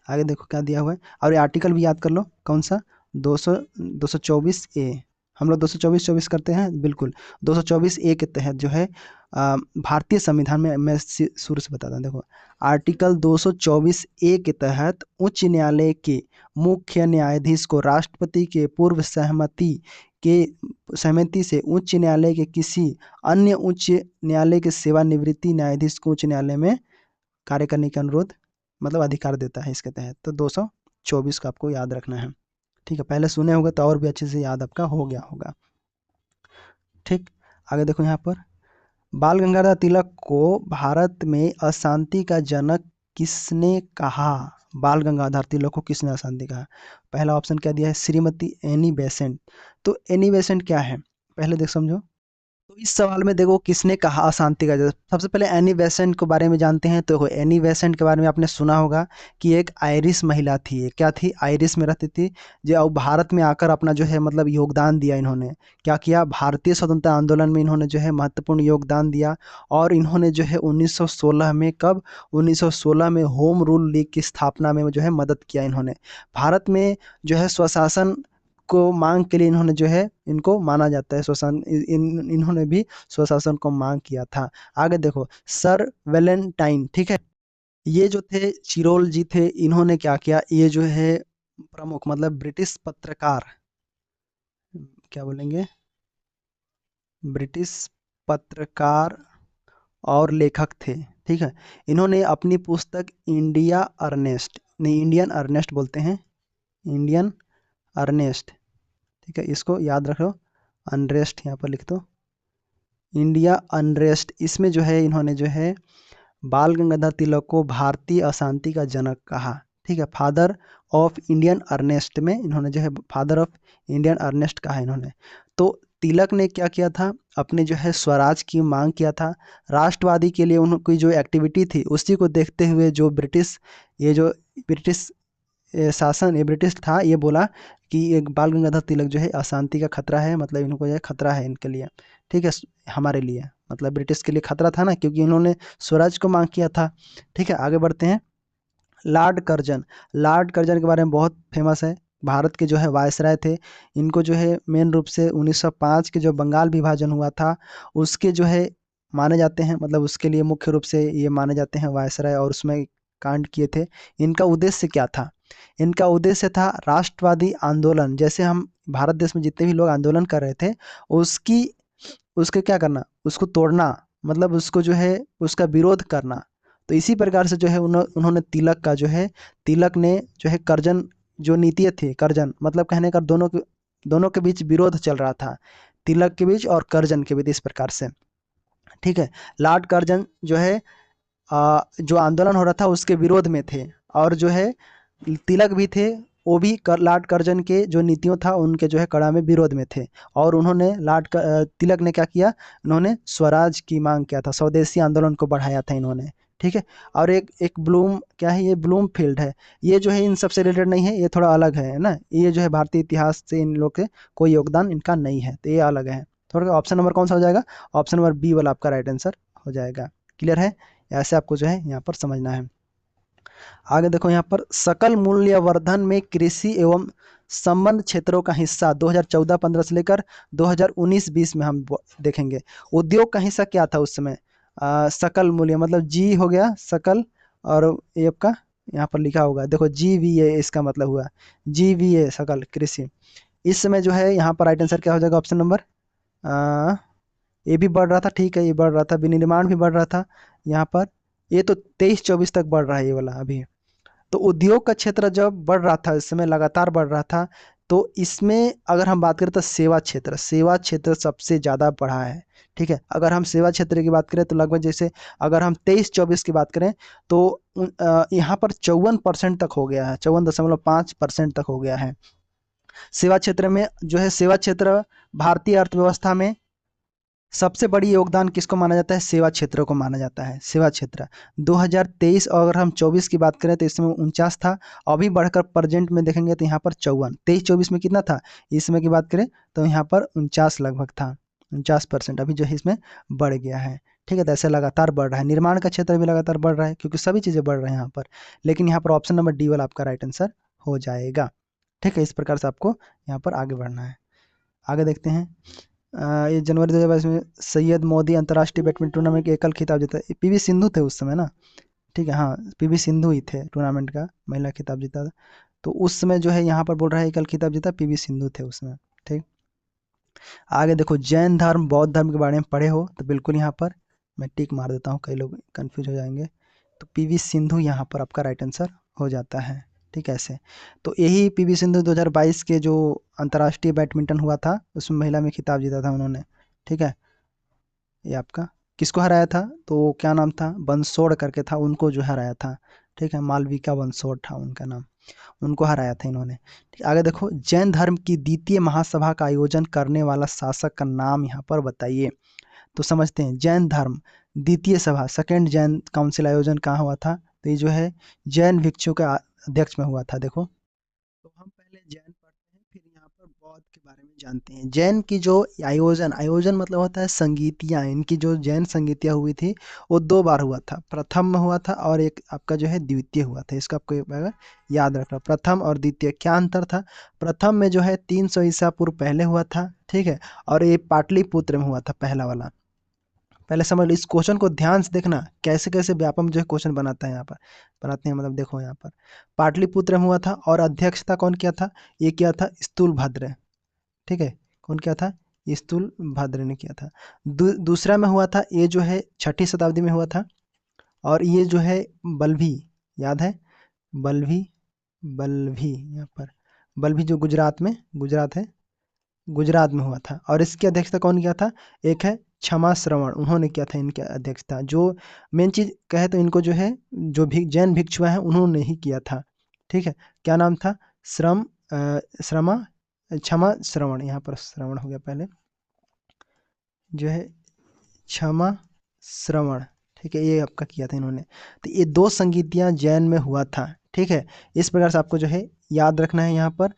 आगे देखो क्या दिया हुआ है, और ये आर्टिकल भी याद कर लो, कौन सा? 224A, हम लोग 224 करते हैं, बिल्कुल 224A के तहत जो है भारतीय संविधान में, मैं शुरू से बताता हूँ, देखो आर्टिकल 224A के तहत उच्च न्यायालय के मुख्य न्यायाधीश को राष्ट्रपति के पूर्व सहमति से उच्च न्यायालय के किसी अन्य उच्च न्यायालय के सेवानिवृत्ति न्यायाधीश को उच्च न्यायालय में कार्य करने का अनुरोध मतलब अधिकार देता है इसके तहत। तो 224 का आपको याद रखना है, ठीक है। पहले सुने होगा तो और भी अच्छे से याद आपका हो गया होगा, ठीक। आगे देखो यहाँ पर, बाल गंगाधर तिलक को भारत में अशांति का जनक किसने कहा? बाल गंगाधर तिलक को किसने अशांति कहा? पहला ऑप्शन क्या दिया है? Shrimati Annie Besant. तो एनी बेसेंट क्या है, पहले देख समझो। तो इस सवाल में देखो किसने कहा अशांति का जगह। सबसे पहले एनी बेसेंट के बारे में जानते हैं। तो एनी बेसेंट के बारे में आपने सुना होगा कि एक आयरिश महिला थी, ये क्या थी? आयरिश में रहती थी, जो अब भारत में आकर अपना जो है मतलब योगदान दिया इन्होंने। क्या किया? भारतीय स्वतंत्रता आंदोलन में इन्होंने जो है महत्वपूर्ण योगदान दिया, और इन्होंने जो है 1916 में, कब? 1916 में होम रूल लीग की स्थापना में जो है मदद किया इन्होंने। भारत में जो है स्वशासन को मांग के लिए इन्होंने जो है, इनको माना जाता है स्वशासन, इन्होंने भी स्वशासन को मांग किया था। आगे देखो, सर वेलेंटाइन, ठीक है, ये जो थे चिरोल जी थे, इन्होंने क्या किया? ये जो है प्रमुख मतलब ब्रिटिश पत्रकार, क्या बोलेंगे, ब्रिटिश पत्रकार और लेखक थे। ठीक है, इन्होंने अपनी पुस्तक इंडिया अर्नेस्ट, नहीं इंडियन अर्नेस्ट बोलते हैं, इंडियन अर्नेस्ट, ठीक है, इसको याद रखो, अनरेस्ट यहाँ पर लिख दो, इंडिया अनरेस्ट, इसमें जो है इन्होंने जो है बाल गंगाधर तिलक को भारतीय अशांति का जनक कहा। ठीक है, फादर ऑफ इंडियन अर्नेस्ट में इन्होंने जो है फादर ऑफ इंडियन अर्नेस्ट कहा इन्होंने। तो तिलक ने क्या किया था, अपने जो है स्वराज की मांग किया था, राष्ट्रवादी के लिए उनकी जो एक्टिविटी थी उसी को देखते हुए जो ब्रिटिश, ये जो ब्रिटिश शासन, ये ब्रिटिश था, ये बोला कि एक बाल गंगाधर तिलक जो है अशांति का खतरा है, मतलब इनको जो है खतरा है इनके लिए। ठीक है, हमारे लिए मतलब ब्रिटिश के लिए खतरा था ना, क्योंकि इन्होंने स्वराज को मांग किया था। ठीक है, आगे बढ़ते हैं। लॉर्ड कर्जन, लॉर्ड कर्जन के बारे में बहुत फेमस है, भारत के जो है वायसराय थे। इनको जो है मेन रूप से 1905 के जो बंगाल विभाजन हुआ था उसके जो है माने जाते हैं, मतलब उसके लिए मुख्य रूप से ये माने जाते हैं वायसराय, और उसमें कांड किए थे। इनका उद्देश्य क्या था, इनका उद्देश्य था राष्ट्रवादी आंदोलन, जैसे हम भारत देश में जितने भी लोग आंदोलन कर रहे थे उसकी, उसके क्या करना, उसको तोड़ना, मतलब उसको जो है उसका विरोध करना। तो इसी प्रकार से जो है उन्होंने तिलक का जो है, तिलक ने जो है कर्जन, जो नीतियाँ थी कर्जन, मतलब कहने का दोनों के बीच विरोध चल रहा था, तिलक के बीच और कर्जन के बीच, इस प्रकार से। ठीक है, लॉर्ड कर्जन जो है जो आंदोलन हो रहा था उसके विरोध में थे, और जो है तिलक भी थे, वो भी लॉर्ड कर्जन के जो नीतियों था उनके जो है कड़ा में विरोध में थे। और उन्होंने तिलक ने क्या किया, उन्होंने स्वराज की मांग किया था, स्वदेशी आंदोलन को बढ़ाया था इन्होंने। ठीक है, और एक एक ब्लूम क्या है, ये ब्लूम फील्ड है, ये जो है इन सबसे रिलेटेड नहीं है, ये थोड़ा अलग है ना, ये जो है भारतीय इतिहास से इन लोग के कोई योगदान इनका नहीं है, तो ये अलग है थोड़ा। ऑप्शन नंबर कौन सा हो जाएगा, ऑप्शन नंबर बी वाला आपका राइट आंसर हो जाएगा। क्लियर है, ऐसे आपको जो है यहाँ पर समझना है। आगे देखो यहाँ पर, सकल मूल्यवर्धन में कृषि एवं संबंध क्षेत्रों का हिस्सा 2014-15 से लेकर 2019-20 में हम देखेंगे। उद्योग का हिस्सा क्या था उस समय, सकल मूल्य मतलब जी हो गया सकल, और ये आपका यहाँ पर लिखा होगा, देखो GVA इसका मतलब हुआ, GVA सकल कृषि। इस समय जो है यहाँ पर राइट आंसर क्या हो जाएगा, ऑप्शन नंबर ये भी बढ़ रहा था, ठीक है, ये बढ़ रहा था, विनिर्माण भी बढ़ रहा था यहाँ पर, ये तो 23-24 तक बढ़ रहा है ये वाला अभी। तो उद्योग का क्षेत्र जब बढ़ रहा था, इस समय लगातार बढ़ रहा था, तो इसमें अगर हम बात करें तो सेवा क्षेत्र, सेवा क्षेत्र सबसे ज़्यादा बढ़ा है। ठीक है, अगर हम सेवा क्षेत्र की बात करें तो लगभग, जैसे अगर हम 23-24 की बात करें तो यहाँ पर 54% तक हो गया है, 54.5% तक हो गया है सेवा क्षेत्र में। जो है सेवा क्षेत्र भारतीय अर्थव्यवस्था में सबसे बड़ी योगदान किसको माना जाता है, सेवा क्षेत्र को माना जाता है, सेवा क्षेत्र। 2023 और अगर हम 24 की बात करें तो इसमें 49 था, अभी बढ़कर प्रेजेंट में देखेंगे तो यहाँ पर 54, 23-24 में कितना था, इसमें की बात करें तो यहाँ पर 49 लगभग था, 49%, अभी जो है इसमें बढ़ गया है। ठीक है, तो ऐसे लगातार बढ़ रहा है, निर्माण का क्षेत्र भी लगातार बढ़ रहा है, क्योंकि सभी चीज़ें बढ़ रही हैं यहाँ पर। लेकिन यहाँ पर ऑप्शन नंबर डी वाला आपका राइट आंसर हो जाएगा। ठीक है, इस प्रकार से आपको यहाँ पर आगे बढ़ना है। आगे देखते हैं, ये जनवरी 2022 में सैयद मोदी अंतर्राष्ट्रीय बैडमिंटन टूर्नामेंट के एकल खिताब जीता, PV सिंधु थे उस समय ना। ठीक है, हाँ PV सिंधु ही थे टूर्नामेंट का महिला खिताब जीता था। तो उस समय जो है यहाँ पर बोल रहा है एकल खिताब जीता PV सिंधु थे उसमें। ठीक, आगे देखो, जैन धर्म बौद्ध धर्म के बारे में पढ़े हो तो बिल्कुल यहाँ पर मैं टिक मार देता हूँ, कई लोग कन्फ्यूज हो जाएंगे। तो PV सिंधु यहाँ पर आपका राइट आंसर हो जाता है। ठीक है, ऐसे तो यही PV सिंधु 2022 के जो अंतर्राष्ट्रीय बैडमिंटन हुआ था उसमें महिला में खिताब जीता था उन्होंने। ठीक है, ये आपका किसको हराया था, तो क्या नाम था, बंसोड़ करके था, उनको जो हराया था। ठीक है, मालविका बंसोड़ था उनका नाम, उनको हराया था इन्होंने। ठीक, आगे देखो, जैन धर्म की द्वितीय महासभा का आयोजन करने वाला शासक का नाम यहाँ पर बताइए। तो समझते हैं, जैन धर्म द्वितीय सभा, सेकेंड जैन काउंसिल आयोजन कहाँ हुआ था, तो ये जो है जैन भिक्षु का अध्यक्ष में हुआ था। देखो, तो हम पहले जैन पढ़ते हैं, फिर यहाँ पर बौद्ध के बारे में जानते हैं। जैन की जो आयोजन, आयोजन मतलब होता है संगीतियाँ, इनकी जो जैन संगीतियाँ हुई थी वो 2 बार हुआ था, प्रथम में हुआ था और एक आपका जो है द्वितीय हुआ था। इसका आपको एक बार याद रखना, प्रथम और द्वितीय क्या अंतर था। प्रथम में जो है 300 ईसा पूर्व पहले हुआ था, ठीक है, और ये पाटलिपुत्र में हुआ था पहला वाला। पहले समझ लो, इस क्वेश्चन को ध्यान से देखना, कैसे कैसे व्यापम जो है क्वेश्चन बनाता है यहाँ पर, बनाते हैं, मतलब देखो यहाँ पर पाटलिपुत्र में हुआ था, और अध्यक्षता कौन किया था, ये किया था स्थूलभद्र। ठीक है, कौन किया था, स्थूलभद्र ने किया था। दूसरा में हुआ था, ये जो है 6ठी शताब्दी में हुआ था। और ये जो है बल्भी, याद है बल्भी, बल्भी यहाँ पर, बल्भी जो गुजरात है, गुजरात में हुआ था। और इसकी अध्यक्षता कौन किया था? एक है क्षमा श्रवण, उन्होंने किया था इनकी अध्यक्षता। जो मेन चीज कहे तो इनको जो है, जो भी जैन भिक्षु हैं उन्होंने ही किया था। ठीक है, क्या नाम था? श्रमा क्षमा श्रवण, यहाँ पर श्रवण हो गया पहले, जो है क्षमा श्रवण। ठीक है, ये आपका किया था इन्होंने। तो ये 2 संगीतियां जैन में हुआ था। ठीक है, इस प्रकार से आपको जो है याद रखना है यहाँ पर।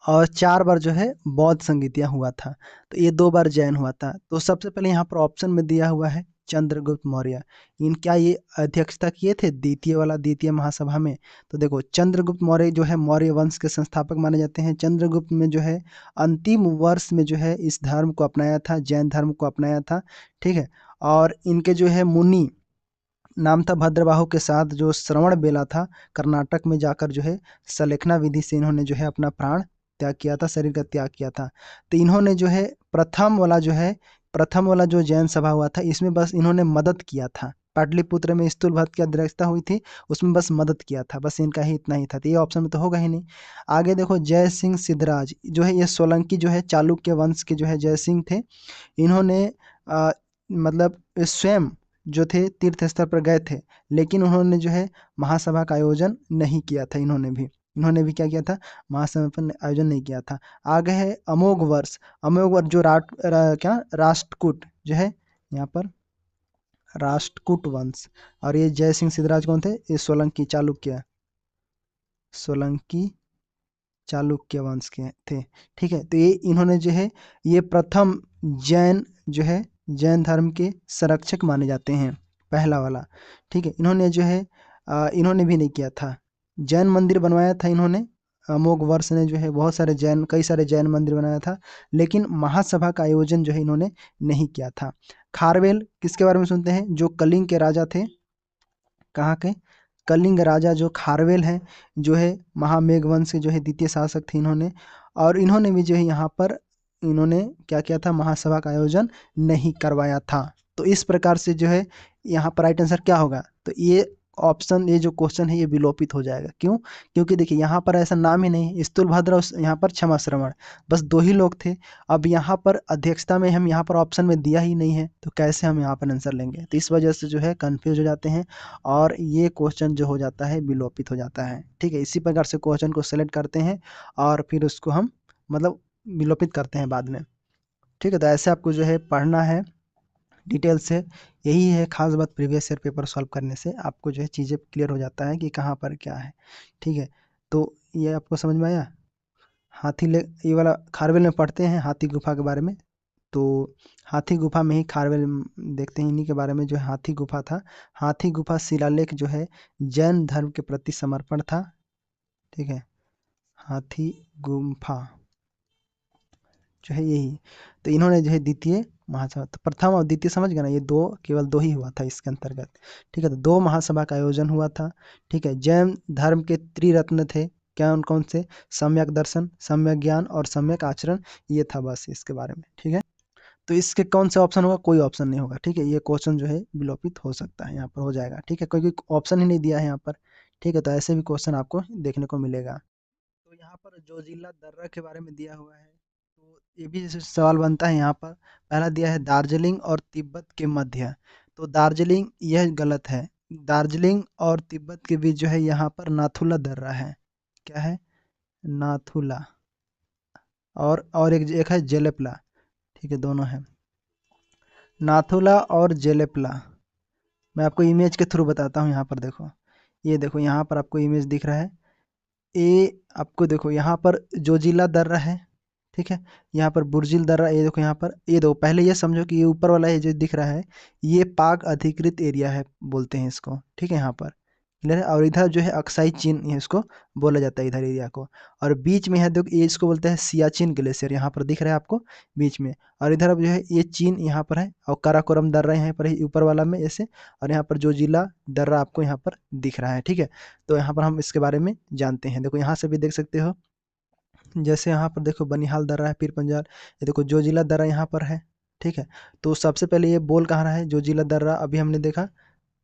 और 4 बार जो है बौद्ध संगीतियां हुआ था। तो ये 2 बार जैन हुआ था। तो सबसे पहले यहाँ पर ऑप्शन में दिया हुआ है चंद्रगुप्त मौर्य। क्या ये अध्यक्षता किए थे द्वितीय महासभा में? तो देखो, चंद्रगुप्त मौर्य जो है मौर्य वंश के संस्थापक माने जाते हैं। चंद्रगुप्त में जो है अंतिम वर्ष में जो है इस धर्म को अपनाया था, जैन धर्म को अपनाया था। ठीक है, और इनके जो है मुनि नाम था भद्रबाहु के साथ जो श्रवण बेला था, कर्नाटक में जाकर जो है सलेखना विधि से इन्होंने जो है अपना प्राण त्याग किया था, शरीर का त्याग किया था। तो इन्होंने जो है प्रथम वाला जो जैन सभा हुआ था, इसमें बस इन्होंने मदद किया था। पाटलिपुत्र में स्थूलभद्र की अध्यक्षता हुई थी, उसमें बस मदद किया था, बस इनका ही इतना ही था। तो ये ऑप्शन में तो होगा ही नहीं। आगे देखो, जय सिंह सिद्धराज जो है, ये सोलंकी जो है चालुक्य वंश के जो है जय सिंह थे। इन्होंने मतलब स्वयं जो थे तीर्थ स्थल पर गए थे, लेकिन उन्होंने जो है महासभा का आयोजन नहीं किया था। इन्होंने भी क्या किया था? महासभा पर आयोजन नहीं किया था। आगे है अमोघ वर्ष जो राष्ट्रकूट जो है यहाँ पर, राष्ट्रकूट वंश। और ये जय सिंह सिद्धराज कौन थे? ये सोलंकी चालुक्य वंश के थे। ठीक है, तो ये इन्होंने जो है, ये प्रथम जैन जो है जैन धर्म के संरक्षक माने जाते हैं, पहला वाला। ठीक है, इन्होंने जो है इन्होंने भी नहीं किया था। जैन मंदिर बनवाया था इन्होंने, अमोघ वर्ष ने जो है कई सारे जैन मंदिर बनाया था, लेकिन महासभा का आयोजन जो है इन्होंने नहीं किया था। खारवेल किसके बारे में सुनते हैं? जो कलिंग के राजा थे। कहाँ के? कलिंग राजा जो खारवेल हैं, जो है महामेघ वंश के जो है द्वितीय शासक थे इन्होंने। और इन्होंने भी जो है यहाँ पर इन्होंने क्या किया था? महासभा का आयोजन नहीं करवाया था। तो इस प्रकार से जो है यहाँ पर राइट आंसर क्या होगा? तो ये जो क्वेश्चन है ये विलोपित हो जाएगा। क्यों? क्योंकि देखिए यहाँ पर ऐसा नाम ही नहीं, स्थूलभद्र और यहाँ पर क्षमा श्रवण, बस 2 ही लोग थे। अब यहाँ पर अध्यक्षता में हम यहाँ पर ऑप्शन में दिया ही नहीं है, तो कैसे हम यहाँ पर आंसर लेंगे? तो इस वजह से जो है कंफ्यूज हो जाते हैं, और ये क्वेश्चन जो हो जाता है विलोपित हो जाता है। ठीक है, इसी प्रकार से क्वेश्चन को सेलेक्ट करते हैं और फिर उसको हम मतलब विलोपित करते हैं बाद में। ठीक है, तो ऐसे आपको जो है पढ़ना है डिटेल से। यही है खास बात, प्रीवियस ईयर पेपर सॉल्व करने से आपको जो है चीज़ें क्लियर हो जाता है कि कहाँ पर क्या है। ठीक है, तो ये आपको समझ में आया? ये वाला खारवेल में पढ़ते हैं हाथी गुफा के बारे में। तो हाथी गुफा में ही खारवेल देखते हैं, इन्हीं के बारे में जो है हाथी गुफा था। हाथी गुफा शिलालेख जो है जैन धर्म के प्रति समर्पण था। ठीक है, हाथी गुफा जो है यही। तो इन्होंने जो है द्वितीय महासभा, तो प्रथम और द्वितीय समझ गए ना, ये केवल दो ही हुआ था इसके अंतर्गत। ठीक है, तो 2 महासभा का आयोजन हुआ था। ठीक है, जैन धर्म के त्रिरत्न थे, क्या उन कौन से? सम्यक दर्शन, सम्यक ज्ञान और सम्यक आचरण। ये था बस इसके बारे में। ठीक है, तो इसके कौन सा ऑप्शन होगा? कोई ऑप्शन नहीं होगा। ठीक है, ये क्वेश्चन जो है विलोपित हो सकता है, यहाँ पर हो जाएगा। ठीक है, क्योंकि ऑप्शन ही नहीं दिया है यहाँ पर। ठीक है, तो ऐसे भी क्वेश्चन आपको देखने को मिलेगा। तो यहाँ पर जोजिला दर्रा के बारे में दिया हुआ है, तो ये भी जैसे सवाल बनता है यहाँ पर। पहला दिया है दार्जिलिंग और तिब्बत के मध्य, तो दार्जिलिंग यह गलत है। दार्जिलिंग और तिब्बत के बीच जो है यहाँ पर नाथुला दर्रा है। क्या है? नाथुला। और एक है जेलेपला। ठीक है, दोनों है, नाथुला और जेलेपला। मैं आपको इमेज के थ्रू बताता हूँ। यहाँ पर देखो, ये देखो यहाँ पर आपको इमेज दिख रहा है। ये आपको देखो यहाँ पर जोजिला दर्रा है। ठीक है, यहाँ पर बुर्जिल दर्रा, ये देखो यहाँ पर, ये देखो पहले ये समझो कि ये ऊपर वाला ये जो दिख रहा है, ये पाक अधिकृत एरिया है बोलते हैं इसको। ठीक है, यहाँ पर क्लियर है। और इधर जो है अक्साई चीन, ये इसको बोला जाता है इधर एरिया को। और बीच में है देखो, ये इसको बोलते हैं सियाचिन ग्लेशियर, यहाँ पर दिख रहा है आपको बीच में। और इधर अब जो है ये चीन यहाँ पर है, और काराकोरम दर्रा यहाँ पर है ऊपर वाला में ऐसे। और यहाँ पर जोजिला दर्रा आपको यहाँ पर दिख रहा है। ठीक है, तो यहाँ पर हम इसके बारे में जानते हैं। देखो यहाँ से भी देख सकते हो, जैसे यहाँ पर देखो बनिहाल दर्रा है, पीर पंजाल, ये देखो जोजिला दर्रा यहाँ पर है। ठीक है, तो सबसे पहले ये बोल कहाँ रहा है, जोजिला दर्रा अभी हमने देखा।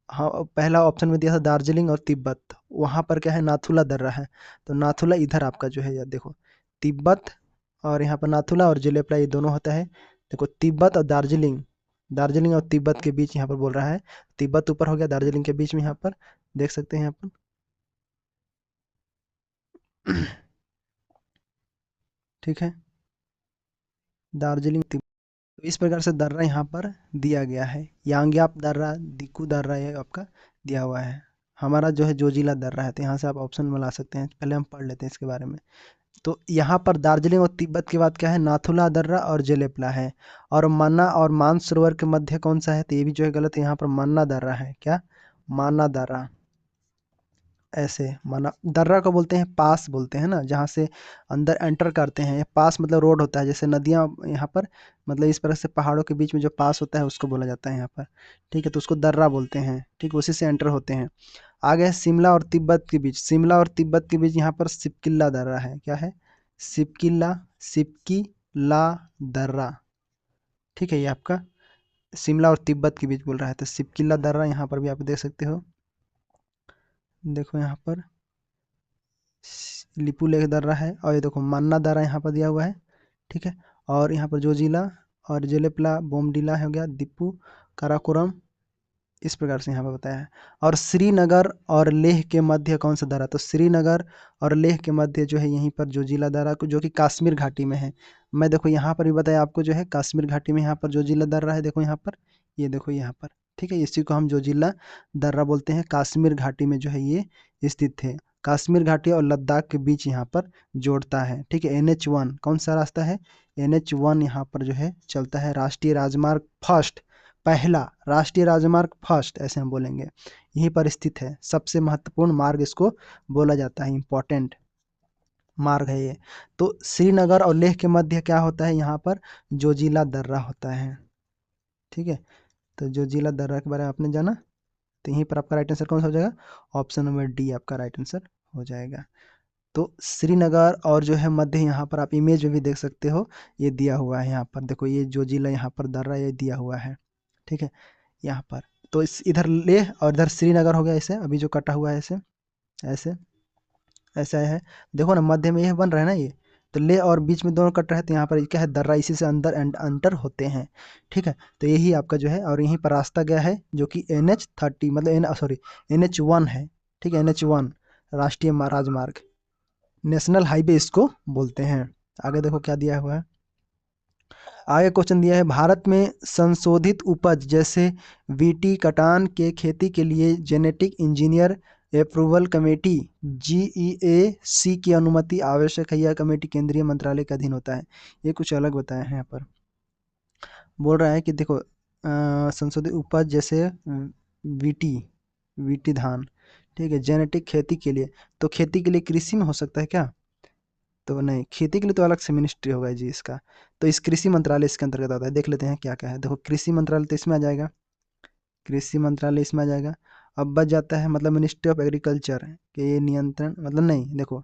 हाँ, पहला ऑप्शन में दिया था दार्जिलिंग और तिब्बत, वहाँ पर क्या है, नाथुला दर्रा है। तो नाथुला इधर आपका जो है, ये देखो तिब्बत, और यहाँ पर नाथुला और जेलेपला ये दोनों होता है। देखो तिब्बत और दार्जिलिंग, दार्जिलिंग और तिब्बत के बीच यहाँ पर बोल रहा है। तिब्बत ऊपर हो गया, दार्जिलिंग के बीच में यहाँ पर देख सकते हैं यहाँ पर। ठीक है, दार्जिलिंग तिब्बत, तो इस प्रकार से दर्रा यहाँ पर दिया गया है। यांग्याप दर्रा, दिक्कू दर्रा ये आपका दिया हुआ है। हमारा जो है जोजिला दर्रा है, तो यहाँ से आप ऑप्शन में ला सकते हैं। पहले हम पढ़ लेते हैं इसके बारे में। तो यहाँ पर दार्जिलिंग और तिब्बत के बाद क्या है, नाथुला दर्रा और जेलेपला है। और मन्ना और मानसरोवर के मध्य कौन सा है, तो ये भी जो है गलत है। यहाँ पर मन्ना दर्रा है, क्या, माना दर्रा। ऐसे माना दर्रा को बोलते हैं, पास बोलते हैं ना, जहाँ से अंदर एंटर करते हैं। पास मतलब रोड होता है, जैसे नदियाँ यहाँ पर, मतलब इस तरह से पहाड़ों के बीच में जो पास होता है उसको बोला जाता है यहाँ पर। ठीक है, तो उसको दर्रा बोलते हैं। ठीक, उसी से एंटर होते हैं। आगे है शिमला और तिब्बत के बीच, शिमला और तिब्बत के बीच यहाँ पर सिपकिल्ला दर्रा है। क्या है, सिपकिल्ला, सिपकी ला दर्रा। ठीक है, ये आपका शिमला और तिब्बत के बीच बोल रहा है, तो सिपकिल्ला दर्रा यहाँ पर भी आप देख सकते हो। देखो यहाँ पर लिपू लेक दर्रा है, और ये देखो मन्ना दर्रा यहाँ पर दिया हुआ है। ठीक है, और यहाँ पर जोजिला और जेलेपला, बोमडीला हो गया, दिप्पू, काराकोरम, इस प्रकार से यहाँ पर बताया है। और श्रीनगर और लेह के मध्य कौन सा दर्रा, तो श्रीनगर और लेह के मध्य जो है यहीं पर जोजिला दर्रा को, जो कि कश्मीर घाटी में है। मैं देखो यहाँ पर भी बताया आपको, जो है कश्मीर घाटी में यहाँ पर जोजिला दर्रा है। देखो यहाँ पर, ये देखो यहाँ पर। ठीक है, इसी को हम जोजिला दर्रा बोलते हैं। कश्मीर घाटी में जो है ये स्थित है। कश्मीर घाटी और लद्दाख के बीच यहाँ पर जोड़ता है। ठीक है, NH1 कौन सा रास्ता है, NH1 यहाँ पर जो है चलता है। राष्ट्रीय राजमार्ग फर्स्ट, पहला राष्ट्रीय राजमार्ग फर्स्ट, ऐसे हम बोलेंगे, यहीं पर स्थित है। सबसे महत्वपूर्ण मार्ग इसको बोला जाता है, इंपॉर्टेंट मार्ग है ये। तो श्रीनगर और लेह के मध्य क्या होता है, यहाँ पर जोजिला दर्रा होता है। ठीक है, तो जोजिला दर्रा के बारे में आपने जाना, तो यहीं पर आपका राइट आंसर कौन सा हो जाएगा, ऑप्शन नंबर डी आपका राइट आंसर हो जाएगा। तो श्रीनगर और जो है मध्य, यहाँ पर आप इमेज में भी देख सकते हो, ये दिया हुआ है। यहाँ पर देखो, ये जोजिला यहाँ पर दर्रा ये दिया हुआ है। ठीक है, यहाँ पर तो इस इधर लेह और इधर श्रीनगर हो गया, ऐसे अभी जो कटा हुआ है, ऐसे ऐसे ऐसा है। देखो ना, मध्य में ये बन रहा है ना, ये तो ले और बीच में दोनों कट रहे हैं, तो यहाँ पर क्या है, दर्रा, इसी से अंदर अंतर होते हैं। ठीक है, तो यही आपका जो है, और यहीं पर रास्ता गया है जो कि NH30 मतलब NH1 है। ठीक है, NH1 राष्ट्रीय राजमार्ग, नेशनल हाईवे इसको बोलते हैं। आगे देखो क्या दिया हुआ है। आगे क्वेश्चन दिया है, भारत में संशोधित उपज जैसे वीटी कटान के खेती के लिए genetic engineer approval committee GEAC की अनुमति आवश्यक है। यह कमेटी केंद्रीय मंत्रालय के अधीन होता है। ये कुछ अलग बताया है यहाँ पर। बोल रहा है कि देखो संशोधित उपज जैसे वीटी, वीटी धान, ठीक है, जेनेटिक खेती के लिए, तो खेती के लिए कृषि में हो सकता है क्या, तो नहीं, खेती के लिए तो अलग से मिनिस्ट्री होगा जी इसका। तो इस कृषि मंत्रालय इसके अंतर्गत आता है। देख लेते हैं क्या क्या है। देखो कृषि मंत्रालय तो इसमें आ जाएगा, कृषि मंत्रालय इसमें आ जाएगा। अब बच जाता है मतलब मिनिस्ट्री ऑफ एग्रीकल्चर के ये नियंत्रण, मतलब नहीं, देखो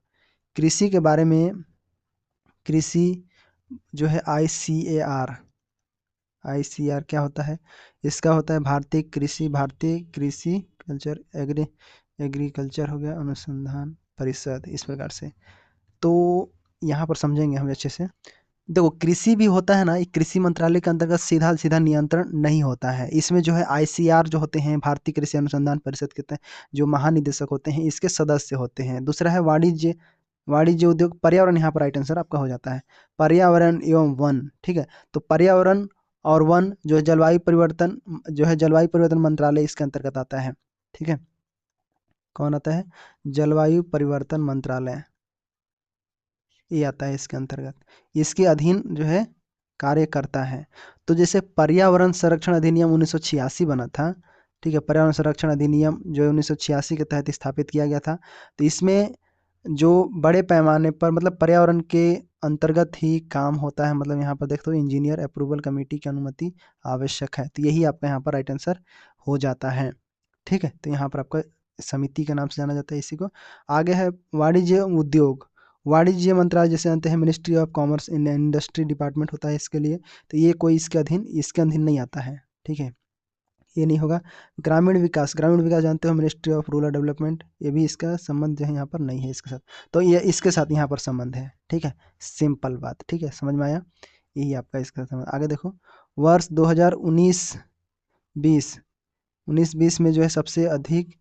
कृषि के बारे में, कृषि जो है ICAR क्या होता है, इसका होता है भारतीय कृषि कल्चर एग्रीकल्चर हो गया अनुसंधान परिषद, इस प्रकार से। तो यहाँ पर समझेंगे हम अच्छे से। देखो कृषि भी होता है ना, ये कृषि मंत्रालय के अंतर्गत सीधा सीधा नियंत्रण नहीं होता है। इसमें जो है ICAR जो होते हैं, भारतीय कृषि अनुसंधान परिषद के तहत जो महानिदेशक होते हैं, इसके सदस्य होते हैं। दूसरा है वाणिज्य, वाणिज्य उद्योग, पर्यावरण, यहाँ पर राइट आंसर आपका हो जाता है, पर्यावरण एवं वन। ठीक है, तो पर्यावरण और वन जो है जलवायु परिवर्तन, जो है जलवायु परिवर्तन मंत्रालय इसके अंतर्गत आता है। ठीक है, कौन आता है, जलवायु परिवर्तन मंत्रालय, ये आता है इसके अंतर्गत, इसके अधीन जो है कार्य करता है। तो जैसे पर्यावरण संरक्षण अधिनियम 1986 बना था। ठीक है, पर्यावरण संरक्षण अधिनियम जो 1986 के तहत स्थापित किया गया था, तो इसमें जो बड़े पैमाने पर मतलब पर्यावरण के अंतर्गत ही काम होता है। मतलब यहाँ पर देखते हो इंजीनियर अप्रूवल कमेटी की अनुमति आवश्यक है, तो यही आपका यहाँ पर राइट आंसर हो जाता है। ठीक है, तो यहाँ पर आपका समिति के नाम से जाना जाता है इसी को। आगे है वाणिज्य उद्योग, वाणिज्य मंत्रालय जैसे जानते हैं ministry of commerce and industry department होता है इसके लिए, तो ये कोई इसके अधीन नहीं आता है, ठीक है, ये नहीं होगा। ग्रामीण विकास जानते हो मिनिस्ट्री ऑफ रूरल डेवलपमेंट, ये भी इसका संबंध जो है यहाँ पर नहीं है इसके साथ, तो ये इसके साथ यहाँ पर संबंध है, ठीक है, सिंपल बात, ठीक है, समझ में आया, यही आपका इसका संबंध। आगे देखो, वर्ष 2019-20 19-20 में जो है सबसे अधिक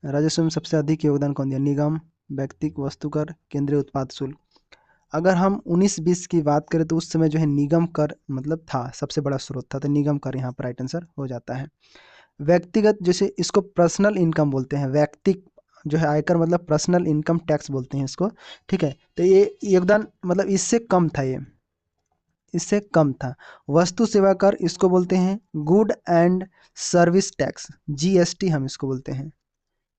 राजस्व में सबसे अधिक योगदान कौन दिया? निगम, व्यक्तिगत वस्तु कर, केंद्रीय उत्पाद शुल्क। अगर हम 19-20 की बात करें तो उस समय जो है निगम कर मतलब था, सबसे बड़ा स्रोत था, तो निगम कर यहाँ पर राइट आंसर हो जाता है। व्यक्तिगत जैसे इसको पर्सनल इनकम बोलते हैं, व्यक्तिक जो है आयकर मतलब पर्सनल इनकम टैक्स बोलते हैं इसको, ठीक है, तो ये योगदान मतलब इससे कम था, ये इससे कम था। वस्तु सेवा कर इसको बोलते हैं good and service tax, GST हम इसको बोलते हैं,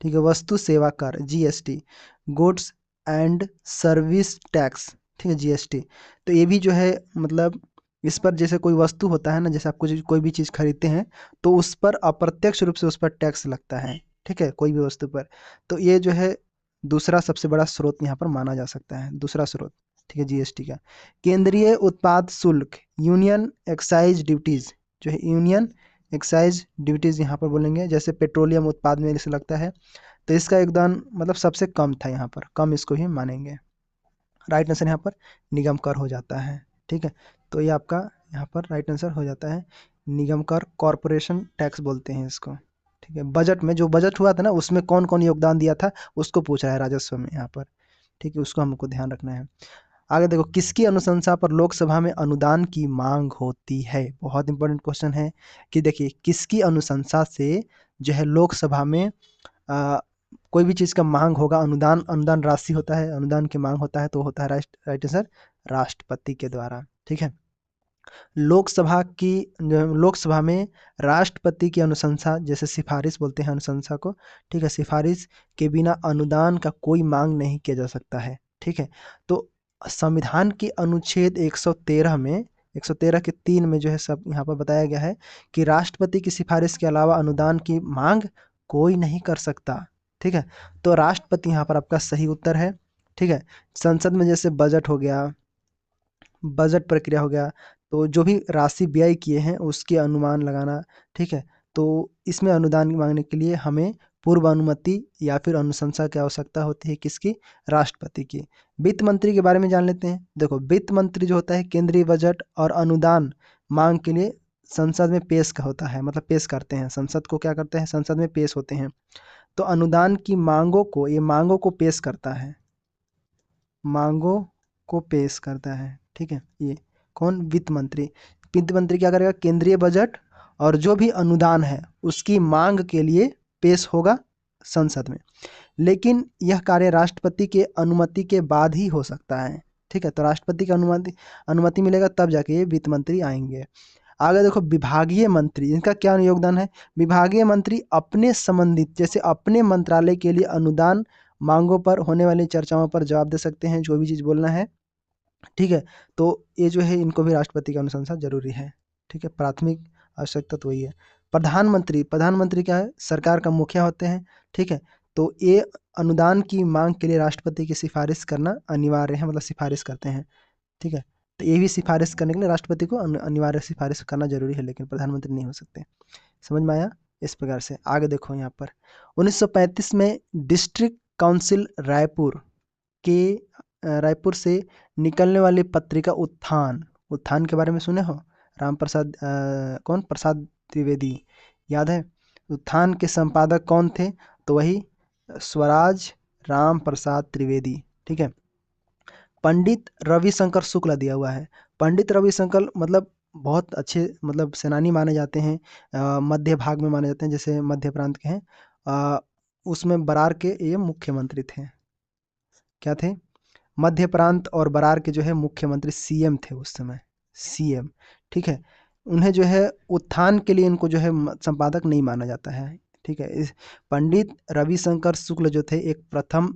ठीक है, वस्तु सेवा कर GST, goods and service tax, ठीक है, जीएसटी। तो ये भी जो है मतलब इस पर जैसे कोई वस्तु होता है ना, जैसे आप कुछ कोई भी चीज़ खरीदते हैं तो उस पर अप्रत्यक्ष रूप से उस पर टैक्स लगता है, ठीक है, कोई भी वस्तु पर, तो ये जो है दूसरा सबसे बड़ा स्रोत यहाँ पर माना जा सकता है, दूसरा स्रोत, ठीक है, जीएसटी का। केंद्रीय उत्पाद शुल्क, यूनियन एक्साइज ड्यूटीज, जो है यूनियन एक्साइज ड्यूटीज यहाँ पर बोलेंगे, जैसे पेट्रोलियम उत्पाद में इसे लगता है, तो इसका योगदान मतलब सबसे कम था, यहाँ पर कम इसको ही मानेंगे। राइट आंसर यहाँ पर निगम कर हो जाता है, ठीक है, तो ये आपका यहाँ पर राइट आंसर हो जाता है निगम कर, कॉरपोरेशन टैक्स बोलते हैं इसको, ठीक है। बजट में जो बजट हुआ था ना उसमें कौन कौन योगदान दिया था उसको पूछ रहा है राजस्व में यहाँ पर, ठीक है, उसको हमको ध्यान रखना है। आगे देखो, किसकी अनुशंसा पर लोकसभा में अनुदान की मांग होती है? बहुत इंपॉर्टेंट क्वेश्चन है कि देखिए किसकी अनुशंसा से जो है लोकसभा में कोई भी चीज़ का मांग होगा, अनुदान अनुदान राशि होता है, अनुदान की मांग होता है, तो होता है राइट आंसर राष्ट्रपति के द्वारा, ठीक है। लोकसभा में राष्ट्रपति की अनुशंसा, जैसे सिफारिश बोलते हैं अनुशंसा को, ठीक है, सिफारिश के बिना अनुदान का कोई मांग नहीं किया जा सकता है, ठीक है। तो संविधान के अनुच्छेद 113 में 113 के 3 में जो है सब यहाँ पर बताया गया है कि राष्ट्रपति की सिफारिश के अलावा अनुदान की मांग कोई नहीं कर सकता, ठीक है, तो राष्ट्रपति यहाँ पर आपका सही उत्तर है, ठीक है। संसद में जैसे बजट हो गया, बजट प्रक्रिया हो गया, तो जो भी राशि व्यय किए हैं उसके अनुमान लगाना, ठीक है, तो इसमें अनुदान मांगने के लिए हमें पूर्व अनुमति या फिर अनुशंसा की आवश्यकता होती है, किसकी? राष्ट्रपति की। वित्त मंत्री के बारे में जान लेते हैं। देखो, वित्त मंत्री जो होता है केंद्रीय बजट और अनुदान मांग के लिए संसद में पेश का होता है, मतलब पेश करते हैं, संसद को क्या करते हैं, संसद में पेश होते हैं, तो अनुदान की मांगों को, ये मांगों को पेश करता है, मांगों को पेश करता है, ठीक है, ये कौन? वित्त मंत्री। वित्त मंत्री क्या करेगा? केंद्रीय बजट और जो भी अनुदान है उसकी मांग के लिए पेश होगा संसद में, लेकिन यह कार्य राष्ट्रपति के अनुमति के बाद ही हो सकता है, ठीक है, तो राष्ट्रपति की अनुमति मिलेगा तब जाके ये वित्त मंत्री आएंगे। आगे देखो, विभागीय मंत्री, इनका क्या योगदान है? विभागीय मंत्री अपने संबंधित, जैसे अपने मंत्रालय के लिए अनुदान मांगों पर होने वाली चर्चाओं पर जवाब दे सकते हैं, जो भी चीज़ बोलना है, ठीक है, तो ये जो है इनको भी राष्ट्रपति की अनुशंसा जरूरी है, ठीक है, प्राथमिक आवश्यकता तो वही है। प्रधानमंत्री क्या है? सरकार का मुखिया होते हैं, ठीक है, तो ये अनुदान की मांग के लिए राष्ट्रपति की सिफारिश करना अनिवार्य है, मतलब सिफारिश करते हैं, ठीक है, तो ये भी सिफारिश करने के लिए राष्ट्रपति को अनिवार्य सिफारिश करना जरूरी है, लेकिन प्रधानमंत्री नहीं हो सकते। समझ में आया? इस प्रकार से आगे देखो यहाँ पर 1935 में डिस्ट्रिक्ट काउंसिल रायपुर से निकलने वाली पत्रिका उत्थान के बारे में सुने हो? राम प्रसाद कौन? प्रसाद द्विवेदी, याद है? उत्थान के संपादक कौन थे? तो वही स्वराज राम प्रसाद त्रिवेदी, ठीक है। पंडित रविशंकर शुक्ल दिया हुआ है। पंडित रविशंकर मतलब बहुत अच्छे मतलब सेनानी माने जाते हैं, मध्य भाग में माने जाते हैं, जैसे मध्य प्रांत के हैं, उसमें बरार के ये मुख्यमंत्री थे। क्या थे? मध्य प्रांत और बरार के जो है मुख्यमंत्री, सीएम थे उस समय, सीएम, ठीक है। उन्हें जो है उत्थान के लिए इनको जो है संपादक नहीं माना जाता है, ठीक है। इस पंडित रविशंकर शुक्ल जो थे एक प्रथम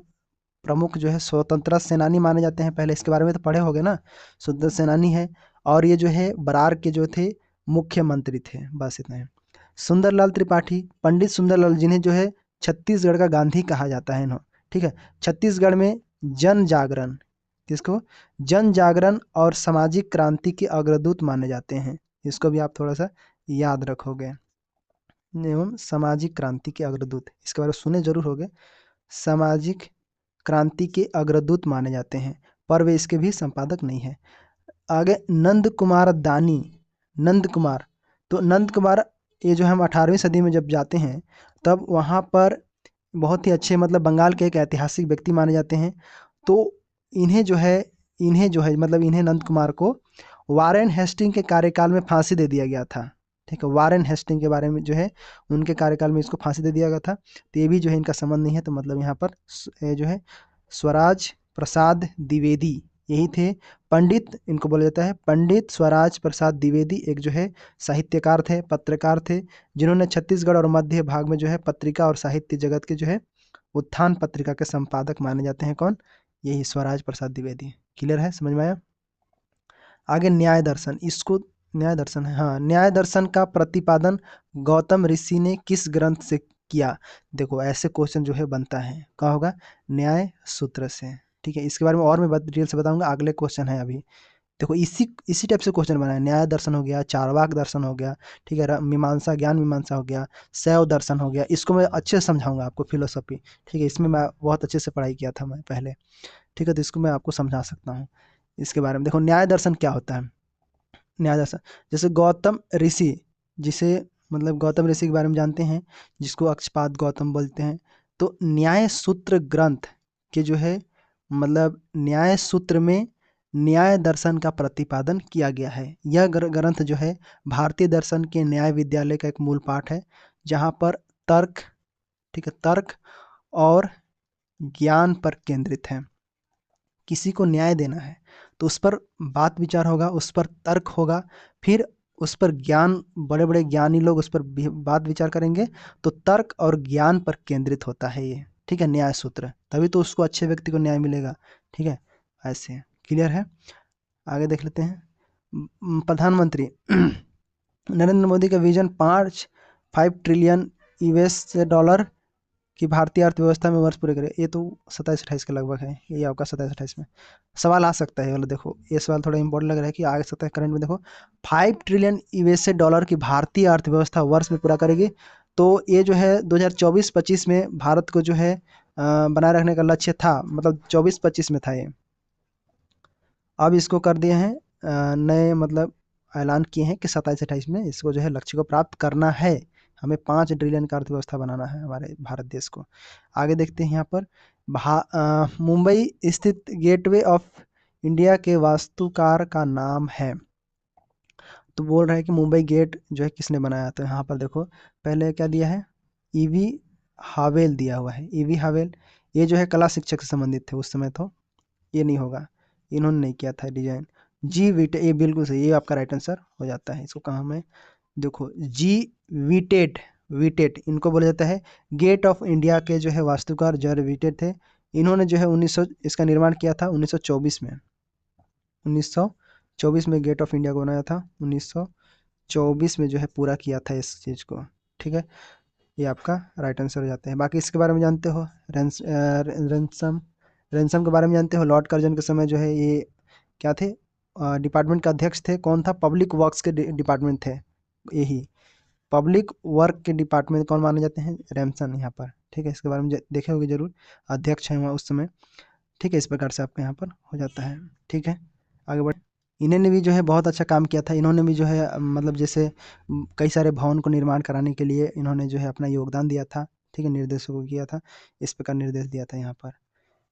प्रमुख जो है स्वतंत्रता सेनानी माने जाते हैं, पहले इसके बारे में तो पढ़े होंगे ना, स्वतंत्रता सेनानी है, और ये जो है बरार के जो थे मुख्यमंत्री थे, बस इतना है। सुंदरलाल त्रिपाठी, पंडित सुंदरलाल, जिन्हें जो है छत्तीसगढ़ का गांधी कहा जाता है इन्हों, ठीक है, छत्तीसगढ़ में जन जागरण, किसको, जन जागरण और सामाजिक क्रांति के अग्रदूत माने जाते हैं। इसको भी आप थोड़ा सा याद रखोगे। एवं सामाजिक क्रांति के अग्रदूत, इसके बारे में सुने जरूर होगे। सामाजिक क्रांति के अग्रदूत माने जाते हैं, पर वे इसके भी संपादक नहीं है। आगे नंद कुमार दानी, नंद कुमार, तो नंद कुमार, ये जो हम 18वीं सदी में जब जाते हैं तब वहाँ पर बहुत ही अच्छे, मतलब बंगाल के एक ऐतिहासिक व्यक्ति माने जाते हैं। तो इन्हें जो है मतलब इन्हें नंद कुमार को वारेन हेस्टिंग के कार्यकाल में फांसी दे दिया गया था। ठीक है, वारेन हेस्टिंग के बारे में जो है उनके कार्यकाल में इसको फांसी दे दिया गया था। तो ये भी जो है इनका संबंध नहीं है। तो मतलब यहाँ पर ये जो है स्वराज प्रसाद द्विवेदी, यही थे पंडित, इनको बोला जाता है पंडित स्वराज प्रसाद द्विवेदी। एक जो है साहित्यकार थे, पत्रकार थे, जिन्होंने छत्तीसगढ़ और मध्य भाग में जो है पत्रिका और साहित्य जगत के जो है उत्थान पत्रिका के संपादक माने जाते हैं। कौन, यही स्वराज प्रसाद द्विवेदी। क्लियर है, समझ में आया। आगे न्याय दर्शन, इसको न्याय दर्शन है, हाँ, न्याय दर्शन का प्रतिपादन गौतम ऋषि ने किस ग्रंथ से किया। देखो ऐसे क्वेश्चन जो है बनता है, क्या होगा, न्याय सूत्र से। ठीक है, इसके बारे में और मैं डिटेल से बताऊंगा, अगले क्वेश्चन है अभी। देखो इसी टाइप से क्वेश्चन बना है। न्याय दर्शन हो गया, चारवाक दर्शन हो गया, ठीक है, मीमांसा ज्ञान मीमांसा हो गया, शैव दर्शन हो गया। इसको मैं अच्छे से समझाऊंगा आपको, फिलोसफी। ठीक है, इसमें मैं बहुत अच्छे से पढ़ाई किया था मैं पहले। ठीक है, तो इसको मैं आपको समझा सकता हूँ। इसके बारे में देखो, न्याय दर्शन क्या होता है। न्याय दर्शन, जैसे गौतम ऋषि, जिसे मतलब गौतम ऋषि के बारे में जानते हैं, जिसको अक्षपाद गौतम बोलते हैं। तो न्याय सूत्र ग्रंथ के जो है मतलब न्याय सूत्र में न्याय दर्शन का प्रतिपादन किया गया है। यह ग्रंथ जो है भारतीय दर्शन के न्याय विद्यालय का एक मूल पाठ है, जहाँ पर तर्क, ठीक है, तर्क और ज्ञान पर केंद्रित है। किसी को न्याय देना है तो उस पर बात विचार होगा, उस पर तर्क होगा, फिर उस पर ज्ञान, बड़े बड़े ज्ञानी लोग उस पर बात विचार करेंगे। तो तर्क और ज्ञान पर केंद्रित होता है ये, ठीक है, न्याय सूत्र। तभी तो उसको, अच्छे व्यक्ति को न्याय मिलेगा। ठीक है, ऐसे। क्लियर है, आगे देख लेते हैं। प्रधानमंत्री नरेंद्र मोदी का विजन 5 ट्रिलियन यूएस डॉलर कि भारतीय अर्थव्यवस्था में वर्ष पूरे करे। ये तो 27-28 के लगभग है, ये आपका 27-28 में सवाल आ सकता है। वाला देखो, ये सवाल थोड़ा इंपॉर्टेंट लग रहा है कि आ सकता है करंट में। देखो 5 ट्रिलियन यूएसए डॉलर की भारतीय अर्थव्यवस्था वर्ष में पूरा करेगी। तो ये जो है 2024-25 में भारत को जो है बनाए रखने का लक्ष्य था, मतलब 24-25 में था ये। अब इसको कर दिए हैं नए, मतलब ऐलान किए हैं कि 27-28 में इसको जो है लक्ष्य को प्राप्त करना है। हमें 5 ट्रिलियन का अर्थव्यवस्था बनाना है हमारे भारत देश को। आगे देखते हैं यहाँ पर मुंबई स्थित गेटवे ऑफ इंडिया के वास्तुकार का नाम है। तो बोल रहा है कि मुंबई गेट जो है किसने बनाया। तो यहाँ पर देखो पहले क्या दिया है, ईवी हावेल दिया हुआ है। ईवी हावेल ये जो है कला शिक्षक से संबंधित थे उस समय, तो ये नहीं होगा, इन्होंने नहीं किया था डिजाइन। जी वीटे, ये बिल्कुल सही, ये आपका राइट आंसर हो जाता है। इसको कहाँ में देखो, जी वीटेट, वीटेट इनको बोला जाता है। गेट ऑफ इंडिया के जो है वास्तुकार जॉर्ज वीटेट थे। इन्होंने जो है 1900 इसका निर्माण किया था 1924 में। 1924 में गेट ऑफ इंडिया को बनाया था, 1924 में जो है पूरा किया था इस चीज़ को। ठीक है, ये आपका राइट आंसर हो जाता है। बाकी इसके बारे में जानते हो, रैंसम, रैंसम के बारे में जानते हो। लॉर्ड कर्जन के समय जो है ये क्या थे, डिपार्टमेंट का अध्यक्ष थे। कौन था, पब्लिक वर्क्स के डिपार्टमेंट थे। यही पब्लिक वर्क के डिपार्टमेंट कौन माने जाते हैं, रैमसन यहाँ पर। ठीक है, इसके बारे में देखे होंगे जरूर, अध्यक्ष हैं वहाँ उस समय। ठीक है, इस प्रकार से आपका यहाँ पर हो जाता है। ठीक है, आगे बढ़। इन्होंने भी जो है बहुत अच्छा काम किया था। इन्होंने भी जो है मतलब जैसे कई सारे भवन को निर्माण कराने के लिए इन्होंने जो है अपना योगदान दिया था। ठीक है, निर्देशों को किया था, इस प्रकार निर्देश दिया था यहाँ पर।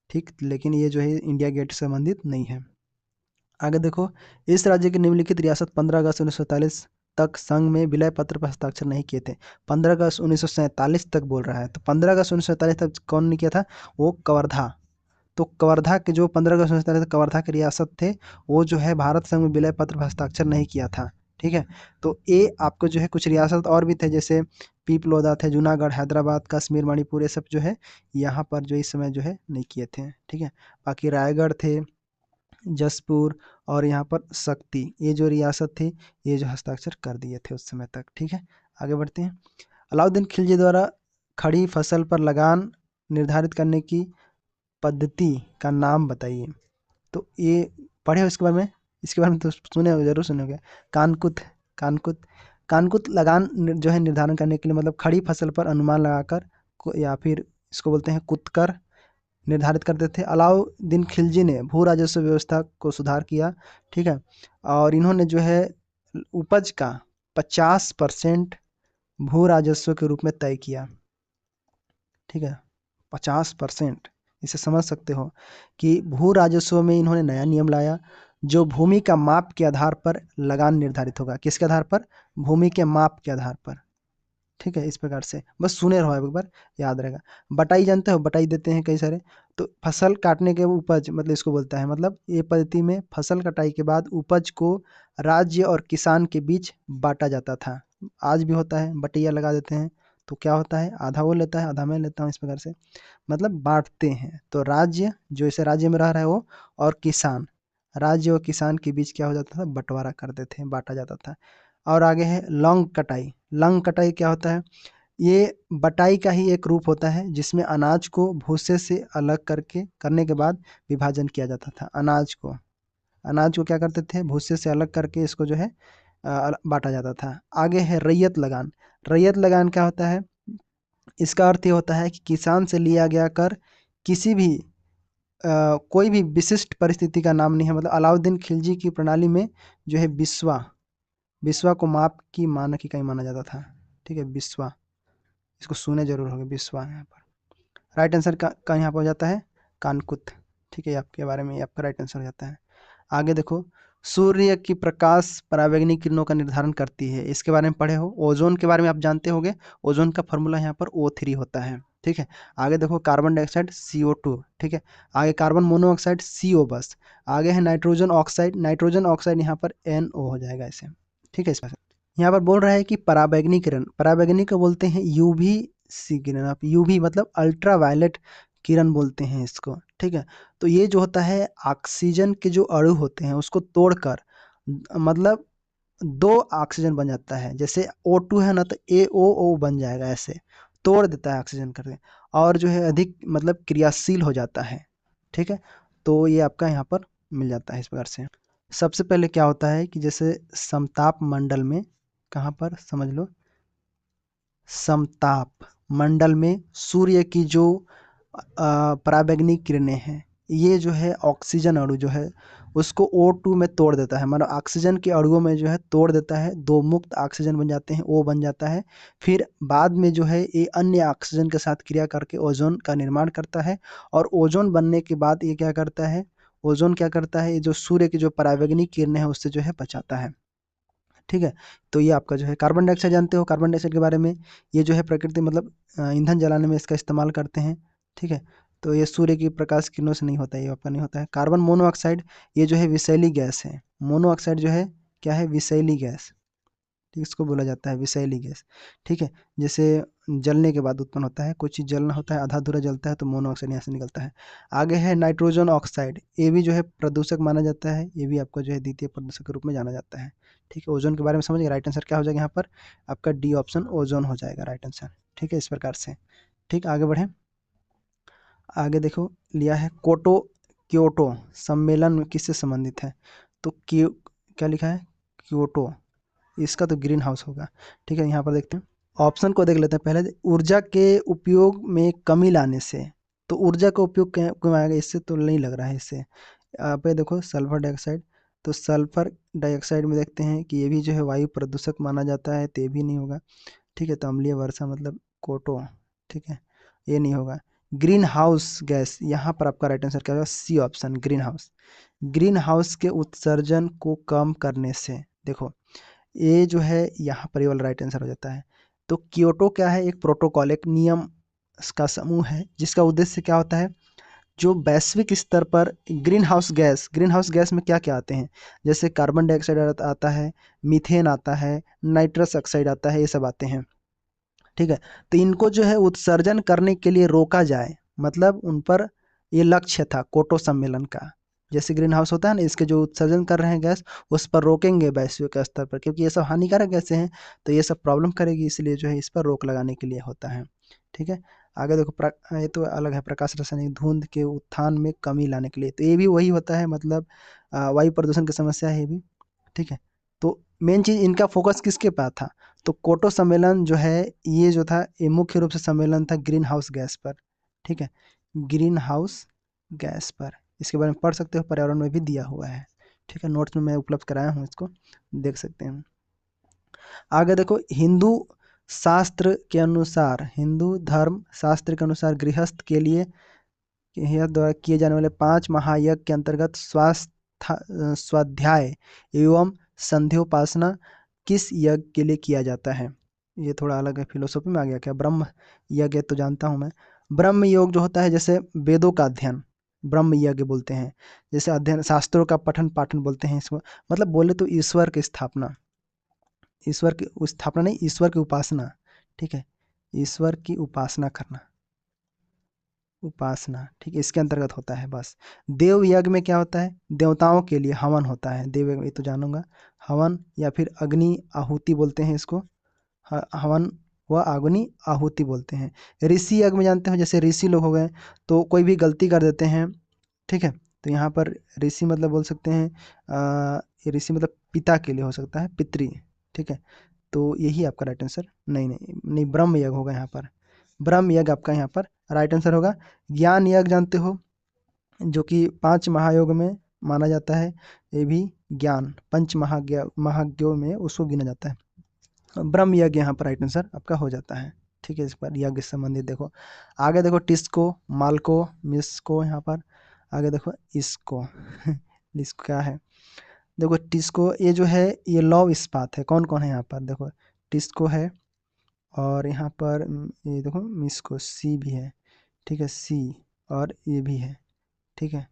ठीक, लेकिन ये जो है इंडिया गेट से संबंधित नहीं है। आगे देखो, इस राज्य की निम्नलिखित रियासत 15 अगस्त 1947 तक संघ में विलय पत्र पर हस्ताक्षर नहीं किए थे। 15 अगस्त 1947 तक बोल रहा है, तो 15 अगस्त 1947 तक कौन नहीं किया था, वो कवर्धा। तो कवर्धा के जो 15 अगस्त 1947 कवर्धा के रियासत थे, वो जो है भारत संघ में विलय पत्र पर हस्ताक्षर नहीं किया था। ठीक है, तो ये आपको जो है कुछ रियासत और भी थे, जैसे पीपलोदा थे, जूनागढ़, हैदराबाद, कश्मीर, मणिपुर, ये सब जो है यहाँ पर जो इस समय जो है नहीं किए थे। ठीक है, बाकी रायगढ़ थे, जसपुर और यहाँ पर शक्ति, ये जो रियासत थी, ये जो हस्ताक्षर कर दिए थे उस समय तक। ठीक है, आगे बढ़ते हैं। अलाउद्दीन खिलजी द्वारा खड़ी फसल पर लगान निर्धारित करने की पद्धति का नाम बताइए। तो ये पढ़े हो इसके बारे में, इसके बारे में तो सुने हो, जरूर सुने होंगे। कानकुत, कानकुत, कानकुत लगान जो है निर्धारण करने के लिए, मतलब खड़ी फसल पर अनुमान लगाकर या फिर इसको बोलते हैं कुतकर निर्धारित करते थे। अलाउद्दीन खिलजी ने भू राजस्व व्यवस्था को सुधार किया, ठीक है, और इन्होंने जो है उपज का 50% भू राजस्व के रूप में तय किया, ठीक है, 50%। इसे समझ सकते हो कि भू राजस्व में इन्होंने नया नियम लाया, जो भूमि का माप के आधार पर लगान निर्धारित होगा। किसके आधार पर? भूमि के माप के आधार पर, ठीक है। इस प्रकार से बस सुने रहो, एक बार याद रहेगा। बटाई जानते हो? बटाई देते हैं कई सारे। तो फसल काटने के उपज, मतलब इसको बोलता है, मतलब ये पद्धति में फसल कटाई के बाद उपज को राज्य और किसान के बीच बांटा जाता था। आज भी होता है, बटैया लगा देते हैं, तो क्या होता है, आधा वो लेता है, आधा मैं लेता हूँ, इस प्रकार से मतलब बांटते हैं। तो राज्य, जो इसे राज्य में रह रहा है वो, और किसान, राज्य और किसान के बीच क्या हो जाता था, बंटवारा करते थे, बांटा जाता था। और आगे है लौंग कटाई। लौंग कटाई क्या होता है? ये बटाई का ही एक रूप होता है, जिसमें अनाज को भूसे से अलग करके करने के बाद विभाजन किया जाता था। अनाज को क्या करते थे, भूसे से अलग करके इसको जो है बांटा जाता था। आगे है रैयत लगान। रैयत लगान क्या होता है? इसका अर्थ ये होता है कि किसान से लिया गया कर किसी भी कोई भी विशिष्ट परिस्थिति का नाम नहीं है। मतलब अलाउद्दीन खिलजी की प्रणाली में जो है बिस्वा, बिस्वा को माप की मानक इकाई माना जाता था, ठीक है, बिस्वा। इसको सुने जरूर होंगे, बिस्वा। यहाँ पर राइट आंसर का यहाँ पर हो जाता है कानकुत, ठीक है, आपके बारे में आपका राइट आंसर हो जाता है। आगे देखो, सूर्य की प्रकाश पराबैंगनी किरणों का निर्धारण करती है। इसके बारे में पढ़े हो। ओजोन के बारे में आप जानते होंगे, ओजोन का फॉर्मूला यहाँ पर O3 होता है, ठीक है। आगे देखो, कार्बन डाइऑक्साइड CO2, ठीक है। आगे कार्बन मोनोऑक्साइड CO बस। आगे है नाइट्रोजन ऑक्साइड, नाइट्रोजन ऑक्साइड यहाँ पर NO हो जाएगा ऐसे, ठीक है। इस यहाँ पर बोल रहा है कि पराबैंगनी किरण, पराबैंगनी को बोलते हैं यूवी सी किरण। आप यूवी मतलब अल्ट्रा वायलेट किरण बोलते हैं इसको, ठीक है। तो ये जो होता है, ऑक्सीजन के जो अणु होते हैं उसको तोड़कर, मतलब दो ऑक्सीजन बन जाता है। जैसे O2 है ना, तो AOO बन जाएगा, ऐसे तोड़ देता है ऑक्सीजन करके, और जो है अधिक मतलब क्रियाशील हो जाता है, ठीक है। तो ये आपका यहाँ पर मिल जाता है इस प्रकार से। सबसे पहले क्या होता है कि जैसे समताप मंडल में, कहाँ पर समझ लो, समताप मंडल में सूर्य की जो पराबैंगनी किरणें हैं, ये जो है ऑक्सीजन अणु जो है उसको O2 में तोड़ देता है, मतलब ऑक्सीजन के अणुओं में जो है तोड़ देता है, दो मुक्त ऑक्सीजन बन जाते हैं, O बन जाता है। फिर बाद में जो है ये अन्य ऑक्सीजन के साथ क्रिया करके ओजोन का निर्माण करता है, और ओजोन बनने के बाद ये क्या करता है, ओजोन क्या करता है, ये जो सूर्य की जो पराबैंगनी किरणें हैं उससे जो है बचाता है, ठीक है। तो ये आपका जो है कार्बन डाइऑक्साइड जानते हो, कार्बन डाइऑक्साइड के बारे में, ये जो है प्रकृति मतलब ईंधन जलाने में इसका इस्तेमाल करते हैं, ठीक है। तो ये सूर्य की प्रकाश किरणों से नहीं होता है, ये आपका नहीं होता है। कार्बन मोनोऑक्साइड, ये जो है विषैली गैस है। मोनोऑक्साइड जो है क्या है, विषैली गैस, ठीक, इसको बोला जाता है विषैली गैस, ठीक है। जैसे जलने के बाद उत्पन्न होता है, कोई चीज़ जलना होता है, आधा अधूरा जलता है, तो मोनोऑक्साइड यहाँ से निकलता है। आगे है नाइट्रोजन ऑक्साइड, ये भी जो है प्रदूषक माना जाता है, ये भी आपका जो है द्वितीय प्रदूषक के रूप में जाना जाता है, ठीक है। ओजोन के बारे में समझिए। राइट आंसर क्या हो जाएगा यहाँ पर, आपका डी ऑप्शन ओजोन हो जाएगा राइट आंसर, ठीक है, इस प्रकार से। ठीक, आगे बढ़े। आगे देखो, लिया है कोटो, क्योटो सम्मेलन में किससे संबंधित है? तो क्यों, क्या लिखा है, क्योटो, इसका तो ग्रीन हाउस होगा, ठीक है। यहाँ पर देखते हैं, ऑप्शन को देख लेते हैं पहले। ऊर्जा के उपयोग में कमी लाने से, तो ऊर्जा का उपयोग क्यों आएगा, इससे तो नहीं लग रहा है। इससे आप ये देखो, सल्फर डाइऑक्साइड, तो सल्फर डाइऑक्साइड में देखते हैं कि ये भी जो है वायु प्रदूषक माना जाता है, तो ये भी नहीं होगा, ठीक है। तो अम्लीय वर्षा मतलब कोटो, ठीक है, ये नहीं होगा। ग्रीन हाउस गैस, यहाँ पर आपका राइट आंसर क्या होगा, C option, green house. Green house के उत्सर्जन को कम करने से, देखो ये जो है यहाँ पर ये वाला राइट आंसर हो जाता है। तो क्योटो क्या है, एक प्रोटोकॉल, एक नियम का समूह है, जिसका उद्देश्य क्या होता है, जो वैश्विक स्तर पर green house gas, green house gas में क्या क्या आते हैं, जैसे कार्बन डाइऑक्साइड आता है, मीथेन आता है, नाइट्रस ऑक्साइड आता है, ये सब आते हैं, ठीक है। तो इनको जो है उत्सर्जन करने के लिए रोका जाए, मतलब उन पर ये लक्ष्य था कोटो सम्मेलन का। जैसे ग्रीन हाउस होता है ना, इसके जो उत्सर्जन कर रहे हैं गैस, उस पर रोकेंगे वैश्विक स्तर पर, क्योंकि ये सब हानिकारक गैसें हैं, तो ये सब प्रॉब्लम करेगी, इसलिए जो है इस पर रोक लगाने के लिए होता है, ठीक है। आगे देखो ये तो अलग है, प्रकाश रासायनिक धुंध के उत्थान में कमी लाने के लिए, तो ये भी वही होता है, मतलब वायु प्रदूषण की समस्या है ये भी, ठीक है। तो मेन चीज इनका फोकस किसके पास था, तो कोटो सम्मेलन जो है ये जो था ये मुख्य रूप से सम्मेलन था ग्रीन हाउस गैस पर, ठीक है, ग्रीन हाउस गैस पर। इसके बारे में पढ़ सकते हो, पर्यावरण में भी दिया हुआ है, ठीक है, नोट्स में मैं उपलब्ध कराया हूँ, इसको देख सकते हैं। आगे देखो, हिंदू शास्त्र के अनुसार, हिंदू धर्म शास्त्र के अनुसार गृहस्थ के लिए यह द्वारा किए जाने वाले 5 महायज्ञ के अंतर्गत स्वाध्याय एवं संध्योपासना किस यज्ञ के लिए किया जाता है। ये थोड़ा अलग है, फिलोसॉफी में आ गया क्या। ब्रह्म यज्ञ तो जानता हूँ मैं। ब्रह्म योग जो होता है, जैसे वेदों का अध्ययन ब्रह्म यज्ञ बोलते हैं, जैसे अध्ययन शास्त्रों का पठन पाठन बोलते हैं इसको, मतलब बोले तो ईश्वर की स्थापना, ईश्वर की स्थापना नहीं, ईश्वर की उपासना, ठीक है, ईश्वर की उपासना करना, उपासना, ठीक है, इसके अंतर्गत होता है बस। देव यज्ञ में क्या होता है, देवताओं के लिए हवन होता है, देव यज्ञ ये तो जानूंगा, हवन या फिर अग्नि आहुति बोलते हैं इसको, हवन व अग्नि आहुति बोलते हैं। ऋषि यज्ञ में जानते हो, जैसे ऋषि लोग हो गए, तो कोई भी गलती कर देते हैं, ठीक है, तो यहाँ पर ऋषि मतलब बोल सकते हैं ये ऋषि मतलब पिता के लिए हो सकता है, पितृ, ठीक है, तो यही आपका राइट आंसर, नहीं नहीं नहीं, ब्रह्म यज्ञ होगा यहाँ पर, ब्रह्म यज्ञ आपका यहाँ पर राइट आंसर होगा। ज्ञान यज्ञ जानते हो, जो कि 5 महायोग में माना जाता है, ये भी ज्ञान पंच महाज्ञों में उसको गिना जाता है। ब्रह्म यज्ञ यहाँ पर राइट आंसर आपका हो जाता है, ठीक है। इस पर यज्ञ से संबंधित देखो, आगे देखो टिस्को, माल्को, मिस्को, यहाँ पर आगे देखो इसको इसको क्या है, देखो टिस्को ये जो है ये लौह इस्पात है। कौन कौन है यहाँ पर, देखो टिस्को है, और यहाँ पर ये देखो मिस्को, सी भी है, ठीक है, सी, और ये भी है, ठीक है,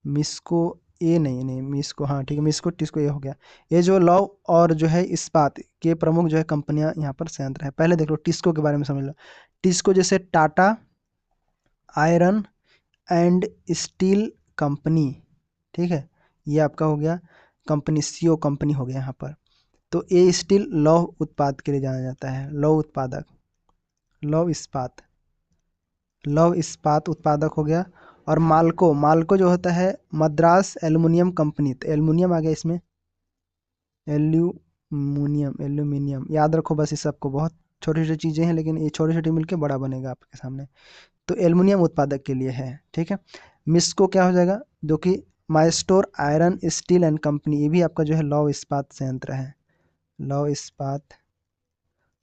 मिस्को ए नहीं नहीं मिस्को, हाँ ठीक है, मिस्को टिस्को ये हो गया। ये जो लौह और जो है इस्पात के प्रमुख जो है कंपनियां यहाँ पर संयंत्र है। पहले देख लो टिस्को के बारे में समझ लो, टिस्को जैसे Tata iron and steel company, ठीक है, ये आपका हो गया कंपनी, सीओ कंपनी हो गया यहाँ पर। तो ये स्टील लौह उत्पाद के लिए जाना जाता है, लौह उत्पादक, लौह इस्पात, लौह इस्पात उत्पादक हो गया। और माल्को, माल्को जो होता है मद्रास एल्युमिनियम कंपनी, तो एल्युमिनियम आ गया इसमें, एल्यूमिनियम, एल्यूमिनियम याद रखो बस, इस सबको, बहुत छोटी छोटी चीज़ें हैं लेकिन ये छोटी छोटी मिलके बड़ा बनेगा आपके सामने। तो एल्युमिनियम उत्पादक के लिए है, ठीक है। मिस्को क्या हो जाएगा, जो कि माइस्टोर आयरन स्टील एंड कंपनी, ये भी आपका जो है लौह इस्पात संयंत्र है, लौह इस्पात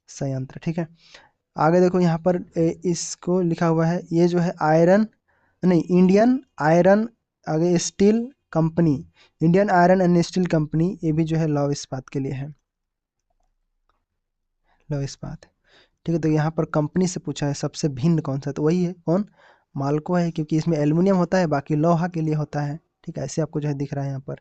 संयंत्र, ठीक है। आगे देखो यहाँ पर इसको लिखा हुआ है, ये जो है आयरन नहीं, इंडियन आयरन, आगे steel company, Indian iron and steel company, ये भी जो है लौह इस्पात के लिए है, लौह इस्पात, ठीक है। तो यहाँ पर कंपनी से पूछा है सबसे भिन्न कौन सा, तो वही है कौन, माल्को है, क्योंकि इसमें एल्युमिनियम होता है, बाकी लोहा के लिए होता है, ठीक है, ऐसे आपको जो है दिख रहा है यहाँ पर,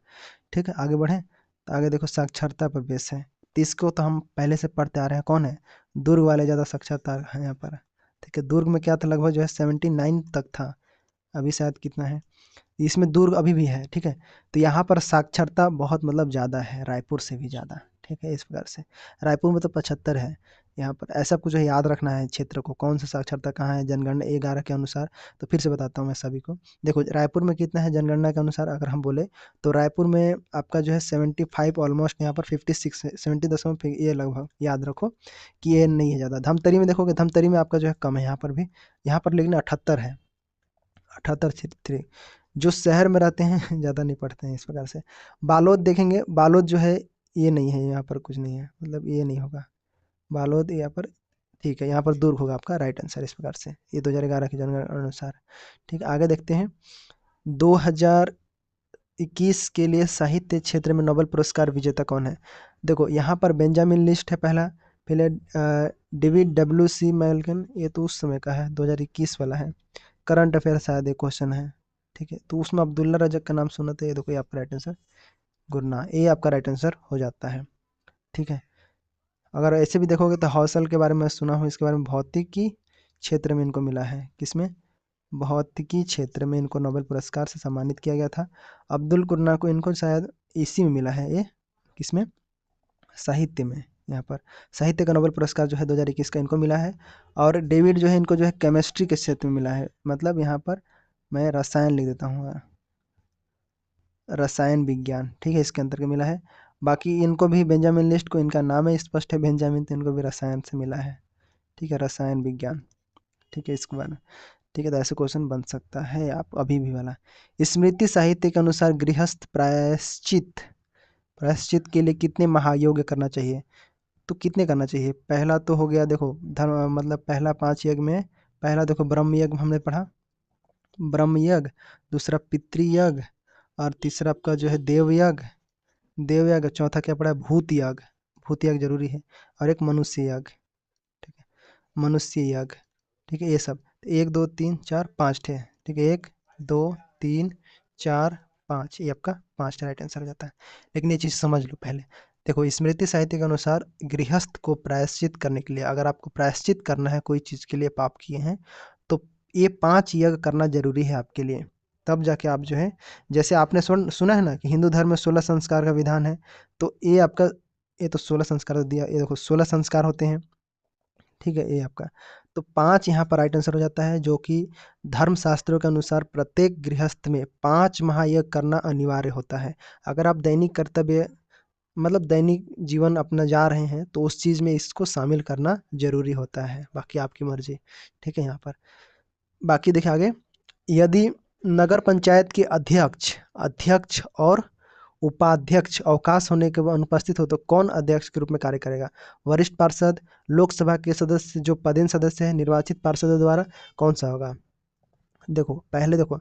ठीक है। आगे बढ़े, तो आगे देखो साक्षरता पर बेस है, तो इसको तो हम पहले से पढ़ते आ रहे हैं, कौन है, दुर्ग वाले ज़्यादा साक्षरता है यहाँ पर, ठीक है। दुर्ग में क्या था, लगभग जो है 79 तक था, अभी शायद कितना है, इसमें दुर्ग अभी भी है, ठीक है। तो यहाँ पर साक्षरता बहुत मतलब ज़्यादा है, रायपुर से भी ज़्यादा, ठीक है, इस प्रकार से। रायपुर में तो 75 है, यहाँ पर ऐसा कुछ है, याद रखना है क्षेत्र को, कौन सा साक्षरता कहाँ है जनगणना 11 के अनुसार। तो फिर से बताता हूँ मैं सभी को, देखो रायपुर में कितना है जनगणना के अनुसार, अगर हम बोले तो रायपुर में आपका जो है 75 ऑलमोस्ट, यहाँ पर 56 है, 70 ये लगभग याद रखो कि ये नहीं है ज़्यादा। धमतरी में देखोगे, धमतरी में आपका जो है कम है, यहाँ पर भी, यहाँ पर लेकिन 78 है, 78 क्षेत्र, जो शहर में रहते हैं ज़्यादा नहीं पढ़ते हैं, इस प्रकार से। बालोद देखेंगे, बालोद जो है ये नहीं है, यहाँ पर कुछ नहीं है, मतलब ये नहीं होगा बालोद यहाँ पर, ठीक है, यहाँ पर दुर्ग होगा आपका राइट आंसर, इस प्रकार से, ये 2011 की जनगणना अनुसार, ठीक है। आगे देखते हैं, 2021 के लिए साहित्य क्षेत्र में नोबेल पुरस्कार विजेता कौन है। देखो यहाँ पर बेंजामिन लिस्ट है पहला, फिर डेविड डब्ल्यू सी मेल्किन, ये तो उस समय का है, 2021 वाला है, करंट अफेयर शायद एक क्वेश्चन है, ठीक है। तो उसमें अब्दुल्ला रजक का नाम सुना था, ये देखो ये आपका राइट आंसर, गुरना, ये आपका राइट आंसर हो जाता है, ठीक है। अगर ऐसे भी देखोगे तो हौसल के बारे में सुना हूँ, इसके बारे में भौतिकी क्षेत्र में इनको मिला है, किसमें, भौतिकी क्षेत्र में इनको नोबेल पुरस्कार से सम्मानित किया गया था। अब्दुल कुरना को इनको शायद इसी में मिला है, ये किसमें, साहित्य में, यहाँ पर साहित्य का नोबेल पुरस्कार जो है 2021 का इनको मिला है। और डेविड जो है इनको जो है केमिस्ट्री के क्षेत्र में मिला है, मतलब यहाँ पर मैं रसायन लिख देता हूँ, रसायन विज्ञान, ठीक है, इसके अंतर्गत मिला है। बाकी इनको भी बेंजामिन लिस्ट को, इनका नाम है स्पष्ट है बेंजामिन, तो इनको भी रसायन से मिला है, ठीक है, रसायन विज्ञान, ठीक है, इसके बाद, ठीक है। तो ऐसे क्वेश्चन बन सकता है आप अभी भी वाला। स्मृति साहित्य के अनुसार गृहस्थ प्रायश्चित प्रायश्चित के लिए कितने महायज्ञ करना चाहिए? तो कितने करना चाहिए? पहला तो हो गया, देखो धर्म मतलब पहला 5 यज्ञ में पहला देखो ब्रह्म यज्ञ हमने पढ़ा, ब्रह्म यज्ञ, दूसरा पितृयज्ञ, और तीसरा आपका जो है देवयज्ञ, चौथा क्या पड़ा है? भूत यज्ञ, भूत यज्ञ जरूरी है, और एक मनुष्य यज्ञ, ठीक है, मनुष्य यज्ञ, ठीक है, ये सब 1 2 3 4 5 थे, ठीक है, 1 2 3 4 5, ये आपका 5 राइट आंसर हो जाता है। लेकिन ये चीज़ समझ लो पहले, देखो स्मृति साहित्य के अनुसार गृहस्थ को प्रायश्चित करने के लिए, अगर आपको प्रायश्चित करना है कोई चीज़ के लिए पाप किए हैं, तो ये 5 यज्ञ करना जरूरी है आपके लिए, तब जाके आप जो है, जैसे आपने सुना है ना कि हिंदू धर्म में 16 संस्कार का विधान है, तो ये आपका, ये तो 16 संस्कार दिया, ये देखो 16 संस्कार होते हैं, ठीक है, ये आपका, तो 5 यहाँ पर राइट आंसर हो जाता है, जो कि धर्मशास्त्रों के अनुसार प्रत्येक गृहस्थ में 5 महायज्ञ करना अनिवार्य होता है। अगर आप दैनिक कर्तव्य मतलब दैनिक जीवन अपना जा रहे हैं, तो उस चीज़ में इसको शामिल करना जरूरी होता है, बाकी आपकी मर्जी, ठीक है। यहाँ पर बाकी देखिए आगे, यदि नगर पंचायत के अध्यक्ष अध्यक्ष और उपाध्यक्ष अवकाश होने के बाद अनुपस्थित हो, तो कौन अध्यक्ष के रूप में कार्य करेगा? वरिष्ठ पार्षद, लोकसभा के सदस्य जो पदेन सदस्य हैं, निर्वाचित पार्षदों द्वारा, कौन सा होगा? देखो पहले देखो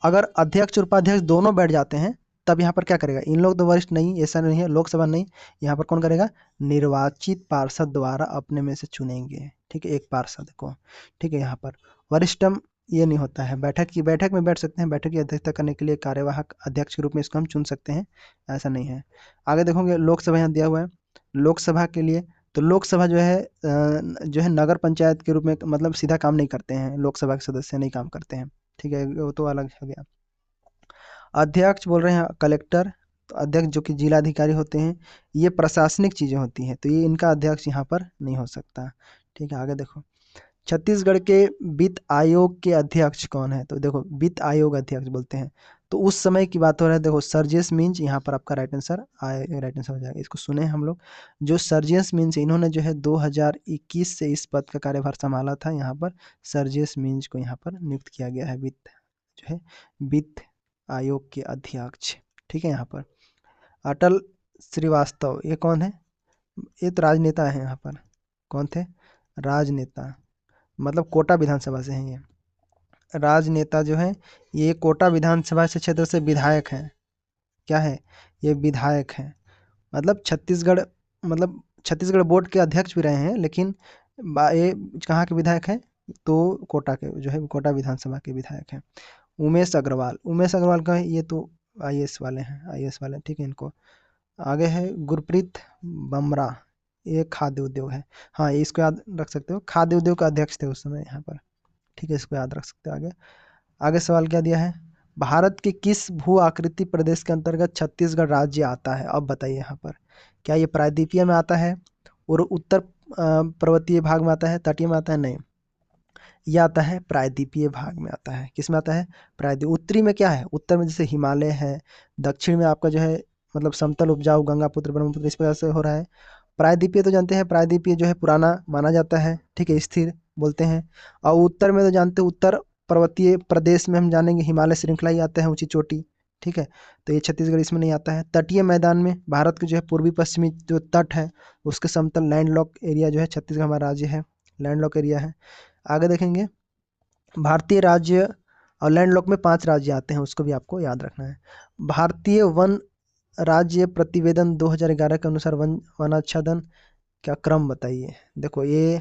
अगर अध्यक्ष और उपाध्यक्ष दोनों बैठ जाते हैं, तब यहाँ पर क्या करेगा? इन लोग तो वरिष्ठ नहीं, ऐसा नहीं है, लोकसभा नहीं, यहाँ पर कौन करेगा? निर्वाचित पार्षद द्वारा अपने में से चुनेंगे, ठीक है, एक पार्षद को, ठीक है। यहाँ पर वरिष्ठम ये नहीं होता है, बैठक में बैठ सकते हैं, बैठक की अध्यक्षता करने के लिए कार्यवाहक अध्यक्ष के रूप में इसको हम चुन सकते हैं, ऐसा नहीं है। आगे देखोगे लोकसभा यहाँ दिया हुआ है, लोकसभा के लिए, तो लोकसभा जो है नगर पंचायत के रूप में मतलब सीधा काम नहीं करते हैं, लोकसभा के सदस्य नहीं काम करते हैं, ठीक है, वो तो अलग हो गया। अध्यक्ष बोल रहे हैं कलेक्टर, तो अध्यक्ष जो कि जिलाधिकारी होते हैं, ये प्रशासनिक चीज़ें होती हैं, तो ये इनका अध्यक्ष यहाँ पर नहीं हो सकता, ठीक है। आगे देखो छत्तीसगढ़ के वित्त आयोग के अध्यक्ष कौन है? तो देखो वित्त आयोग अध्यक्ष बोलते हैं, तो उस समय की बात हो रहा है, देखो सर्जियस मिंज यहाँ पर आपका राइट आंसर हो जाएगा, इसको सुने हम लोग। जो सर्जियस मिंज इन्होंने जो है 2021 से इस पद का कार्यभार संभाला था, यहाँ पर सर्जियस मिंज को यहाँ पर नियुक्त किया गया है जो है वित्त आयोग के अध्यक्ष, ठीक है। यहाँ पर अटल श्रीवास्तव, ये कौन है? ये तो राजनेता है, यहाँ पर कौन थे? राजनेता, मतलब कोटा विधानसभा से हैं ये राजनेता जो है, ये कोटा विधानसभा से क्षेत्र से विधायक हैं, क्या है? ये विधायक हैं, मतलब छत्तीसगढ़ बोर्ड के अध्यक्ष भी रहे हैं, लेकिन ये कहाँ के विधायक हैं? तो कोटा के जो है कोटा विधानसभा के विधायक हैं। उमेश अग्रवाल का है, ये तो आईएएस वाले हैं, ठीक है, इनको। आगे है गुरप्रीत बमरा, ये खाद्य उद्योग है, हाँ, ये इसको याद रख सकते हो, खाद्य उद्योग का अध्यक्ष थे उस समय यहाँ पर, ठीक है, इसको याद रख सकते हो। आगे आगे सवाल क्या दिया है? भारत के किस भू आकृति प्रदेश के अंतर्गत छत्तीसगढ़ राज्य आता है? अब बताइए यहाँ पर, क्या ये प्रायद्वीपीय में आता है और उत्तर पर्वतीय भाग में आता है, तटीय में आता है? नहीं, ये आता है प्रायद्वीपीय भाग में आता है। किस में आता है? प्रायद्वीप। उत्तरी में क्या है? उत्तर में जैसे हिमालय है, दक्षिण में आपका जो है मतलब समतल उपजाऊ गंगापुत्र ब्रह्मपुत्र इस प्रकार से हो रहा है। प्रायद्वीपीय तो जानते हैं, प्रायद्वीपीय जो है पुराना माना जाता है, ठीक है, स्थिर बोलते हैं। और उत्तर में तो जानते हैं, उत्तर पर्वतीय प्रदेश में हम जानेंगे हिमालय श्रृंखला ही आता है, ऊंची चोटी, ठीक है, तो ये छत्तीसगढ़ इसमें नहीं आता है। तटीय मैदान में भारत के जो है पूर्वी पश्चिमी जो तट है, उसके समतल लैंडलॉक एरिया जो है छत्तीसगढ़ हमारा राज्य है, लैंडलॉक एरिया है। आगे देखेंगे भारतीय राज्य, और लैंडलॉक में 5 राज्य आते हैं, उसको भी आपको याद रखना है। भारतीय वन राज्य प्रतिवेदन 2011 के अनुसार वनाच्छादन का क्रम बताइए। देखो ये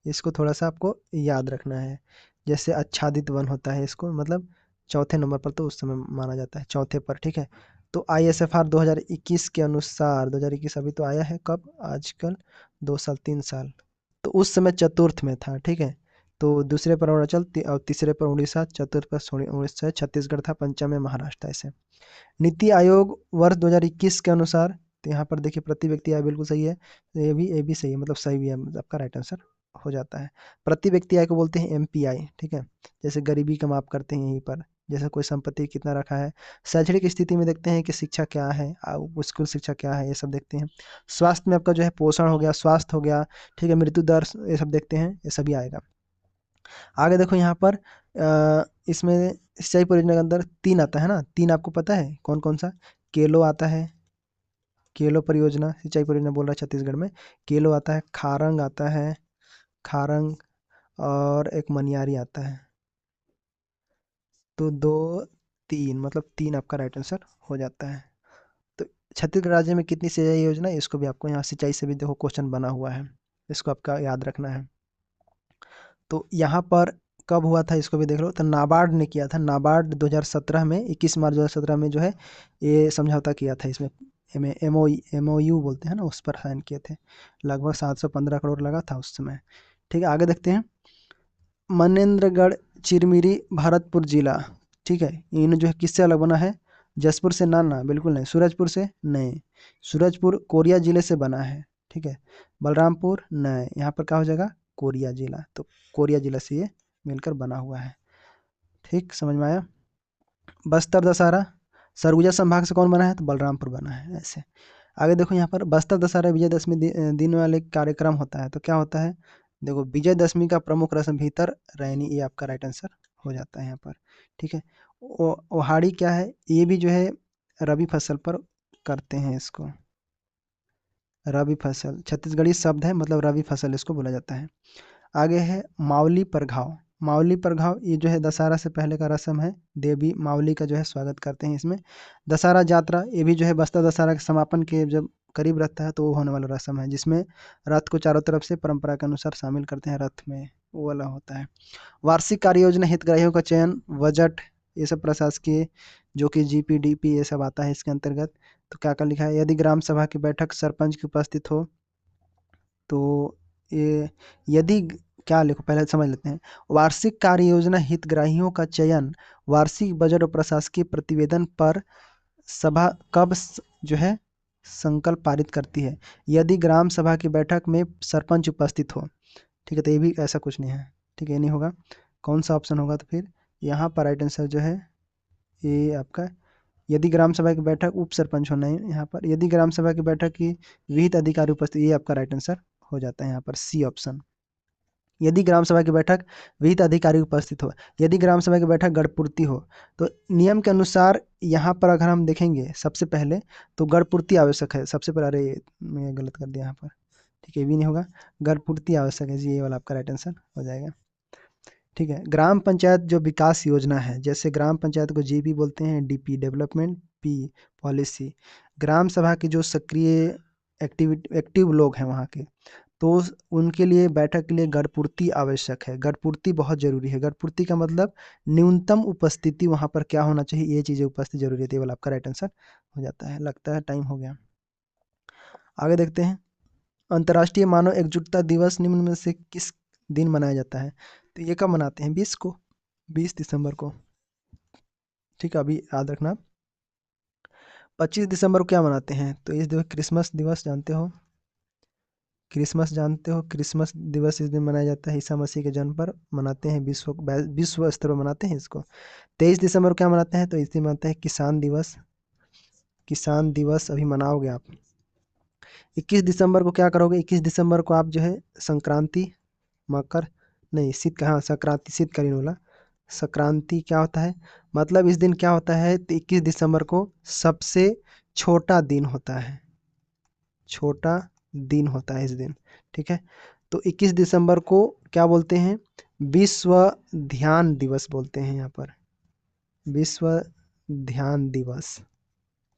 इसको थोड़ा सा आपको याद रखना है, जैसे आच्छादित वन होता है, इसको मतलब चौथे नंबर पर तो उस समय माना जाता है, चौथे पर, ठीक है। तो ISFR 2021 के अनुसार, 2021 अभी तो आया है, कब? आजकल 2 साल 3 साल, तो उस समय चतुर्थ में था, ठीक है। तो दूसरे पर अरुणाचल और तीसरे पर उड़ीसा, चतुर्थ पर उड़ीसा छत्तीसगढ़ था, पंचम में महाराष्ट्र था। ऐसे नीति आयोग वर्ष 2021 के अनुसार तो यहाँ पर देखिए प्रति व्यक्ति आय बिल्कुल सही है, तो ये भी सही है, मतलब सही भी है, मतलब आपका राइट आंसर हो जाता है। प्रति व्यक्ति आय को बोलते हैं एमपीआई, ठीक है। जैसे गरीबी का माप करते हैं यहीं पर, जैसे कोई संपत्ति कितना रखा है। शैक्षणिक स्थिति में देखते हैं कि शिक्षा क्या है, स्कूल शिक्षा क्या है, ये सब देखते हैं। स्वास्थ्य में आपका जो है पोषण हो गया, स्वास्थ्य हो गया, ठीक है, मृत्यु दर, ये सब देखते हैं, ये सभी आएगा। आगे देखो यहाँ पर इसमें सिंचाई परियोजना के अंदर 3 आता है ना, 3 आपको पता है कौन कौन सा? केलो आता है, केलो परियोजना सिंचाई परियोजना बोल रहा है छत्तीसगढ़ में। केलो आता है, खारंग आता है, खारंग, और एक मनियारी आता है। तो 2 3, मतलब 3 आपका राइट आंसर हो जाता है। तो छत्तीसगढ़ राज्य में कितनी सिंचाई योजना है, इसको भी आपको यहाँ सिंचाई से भी देखो क्वेश्चन बना हुआ है, इसको आपका याद रखना है। तो यहाँ पर कब हुआ था इसको भी देख लो, तो नाबार्ड ने किया था, नाबार्ड 2017 में 21 मार्च 2017 में जो है ये समझौता किया था, इसमें एमओयू बोलते हैं ना, उस पर साइन किए थे। लगभग 715 करोड़ लगा था उस समय। ठीक है, आगे देखते हैं। मनेंद्रगढ़ चिरमिरी भरतपुर जिला, ठीक है, इन जो है किससे अलग बना है? जसपुर से? ना ना, बिल्कुल नहीं। सूरजपुर से? नहीं। सूरजपुर कोरिया जिले से बना है, ठीक है। बलरामपुर? नहीं, यहाँ पर क्या हो जाएगा? कोरिया जिला। तो कोरिया जिला से ये मिलकर बना हुआ है। ठीक, समझ में आया? बस्तर दशहरा सरगुजा संभाग से कौन बना है? तो बलरामपुर बना है, ऐसे। आगे देखो यहाँ पर बस्तर दशहरा विजयदशमी दिन वाले कार्यक्रम होता है, तो क्या होता है? देखो, विजयदशमी का प्रमुख रस्म भीतर रैनी, ये आपका राइट आंसर हो जाता है यहाँ पर, ठीक है। ओहाड़ी क्या है? ये भी जो है रबी फसल पर करते हैं इसको, रबी फसल छत्तीसगढ़ी शब्द है, मतलब रबी फसल इसको बोला जाता है। आगे है मावली परघाव, मावली परघाव ये जो है दशहरा से पहले का रस्म है, देवी मावली का जो है स्वागत करते हैं इसमें। दशहरा यात्रा, ये भी जो है बस्तर दशहरा के समापन के जब करीब रहता है तो वो होने वाला रस्म है, जिसमें रथ को चारों तरफ से परंपरा के अनुसार शामिल करते हैं रथ में, वो वाला होता है। वार्षिक कार्य योजना हितग्राहियों का चयन, बजट, ये सब प्रशासकीय, जो कि जीपीडीपी ये सब आता है इसके अंतर्गत। तो क्या क्या लिखा है? यदि ग्राम सभा की बैठक सरपंच की उपस्थित हो, तो ये यदि क्या लिखो पहले समझ लेते हैं। वार्षिक कार्य योजना हितग्राहियों का चयन वार्षिक बजट और प्रशासकीय प्रतिवेदन पर सभा कब जो है संकल्प पारित करती है? यदि ग्राम सभा की बैठक में सरपंच उपस्थित हो, ठीक है, तो ये भी ऐसा कुछ नहीं है, ठीक है, ये नहीं होगा। कौन सा ऑप्शन होगा? तो फिर यहाँ पर राइट आंसर जो है ये आपका, यदि ग्राम सभा की बैठक उप सरपंच होना है यहाँ पर, यदि ग्राम सभा की बैठक की विहित अधिकारी उपस्थित, ये आपका राइट आंसर हो जाता है यहाँ पर, सी ऑप्शन। यदि ग्राम सभा की बैठक विहित अधिकारी उपस्थित हो, यदि ग्राम सभा की बैठक गढ़पूर्ति हो, तो नियम के अनुसार यहाँ पर अगर हम देखेंगे सबसे पहले तो गढ़पूर्ति आवश्यक है सबसे पहले। अरे मैं गलत कर दिया यहाँ पर, ठीक है, ये भी नहीं होगा, गढ़पूर्ति आवश्यक है जी, ये वाला आपका राइट आंसर हो जाएगा। ठीक है, ग्राम पंचायत जो विकास योजना है, जैसे ग्राम पंचायत को जीपी बोलते हैं, डीपी डेवलपमेंट, पी पॉलिसी। ग्राम सभा के जो सक्रिय एक्टिव लोग हैं वहाँ के, तो उनके लिए बैठक के लिए गढ़पूर्ति आवश्यक है, गढ़पूर्ति बहुत जरूरी है। गढ़पूर्ति का मतलब न्यूनतम उपस्थिति वहाँ पर क्या होना चाहिए, ये चीज़ें उपस्थित जरूरी है, वाला आपका राइट आंसर हो जाता है। लगता है टाइम हो गया, आगे देखते हैं। अंतर्राष्ट्रीय मानव एकजुटता दिवस निम्न में से किस दिन मनाया जाता है? तो ये कब मनाते हैं? 20 को, 20 दिसंबर को, ठीक है, अभी याद रखना। 25 दिसंबर को क्या मनाते हैं? तो इस दिन क्रिसमस दिवस जानते हो, क्रिसमस जानते हो, क्रिसमस दिवस इस दिन मनाया जाता है, ईसा मसीह के जन्म पर मनाते हैं, विश्व स्तर पर मनाते हैं इसको। 23 दिसंबर को क्या मनाते हैं? तो इस दिन मनाते हैं किसान दिवस, किसान दिवस अभी मनाओगे आप। 21 दिसंबर को क्या करोगे? 21 दिसंबर को आप जो है संक्रांति, मकर नहीं, शीत का, हाँ संक्रांति, शीतकालीन वाला संक्रांति क्या होता है? मतलब इस दिन क्या होता है? तो 21 दिसंबर को सबसे छोटा दिन होता है, छोटा दिन होता है इस दिन, ठीक है। तो 21 दिसंबर को क्या बोलते हैं? विश्व ध्यान दिवस बोलते हैं यहाँ पर, विश्व ध्यान दिवस,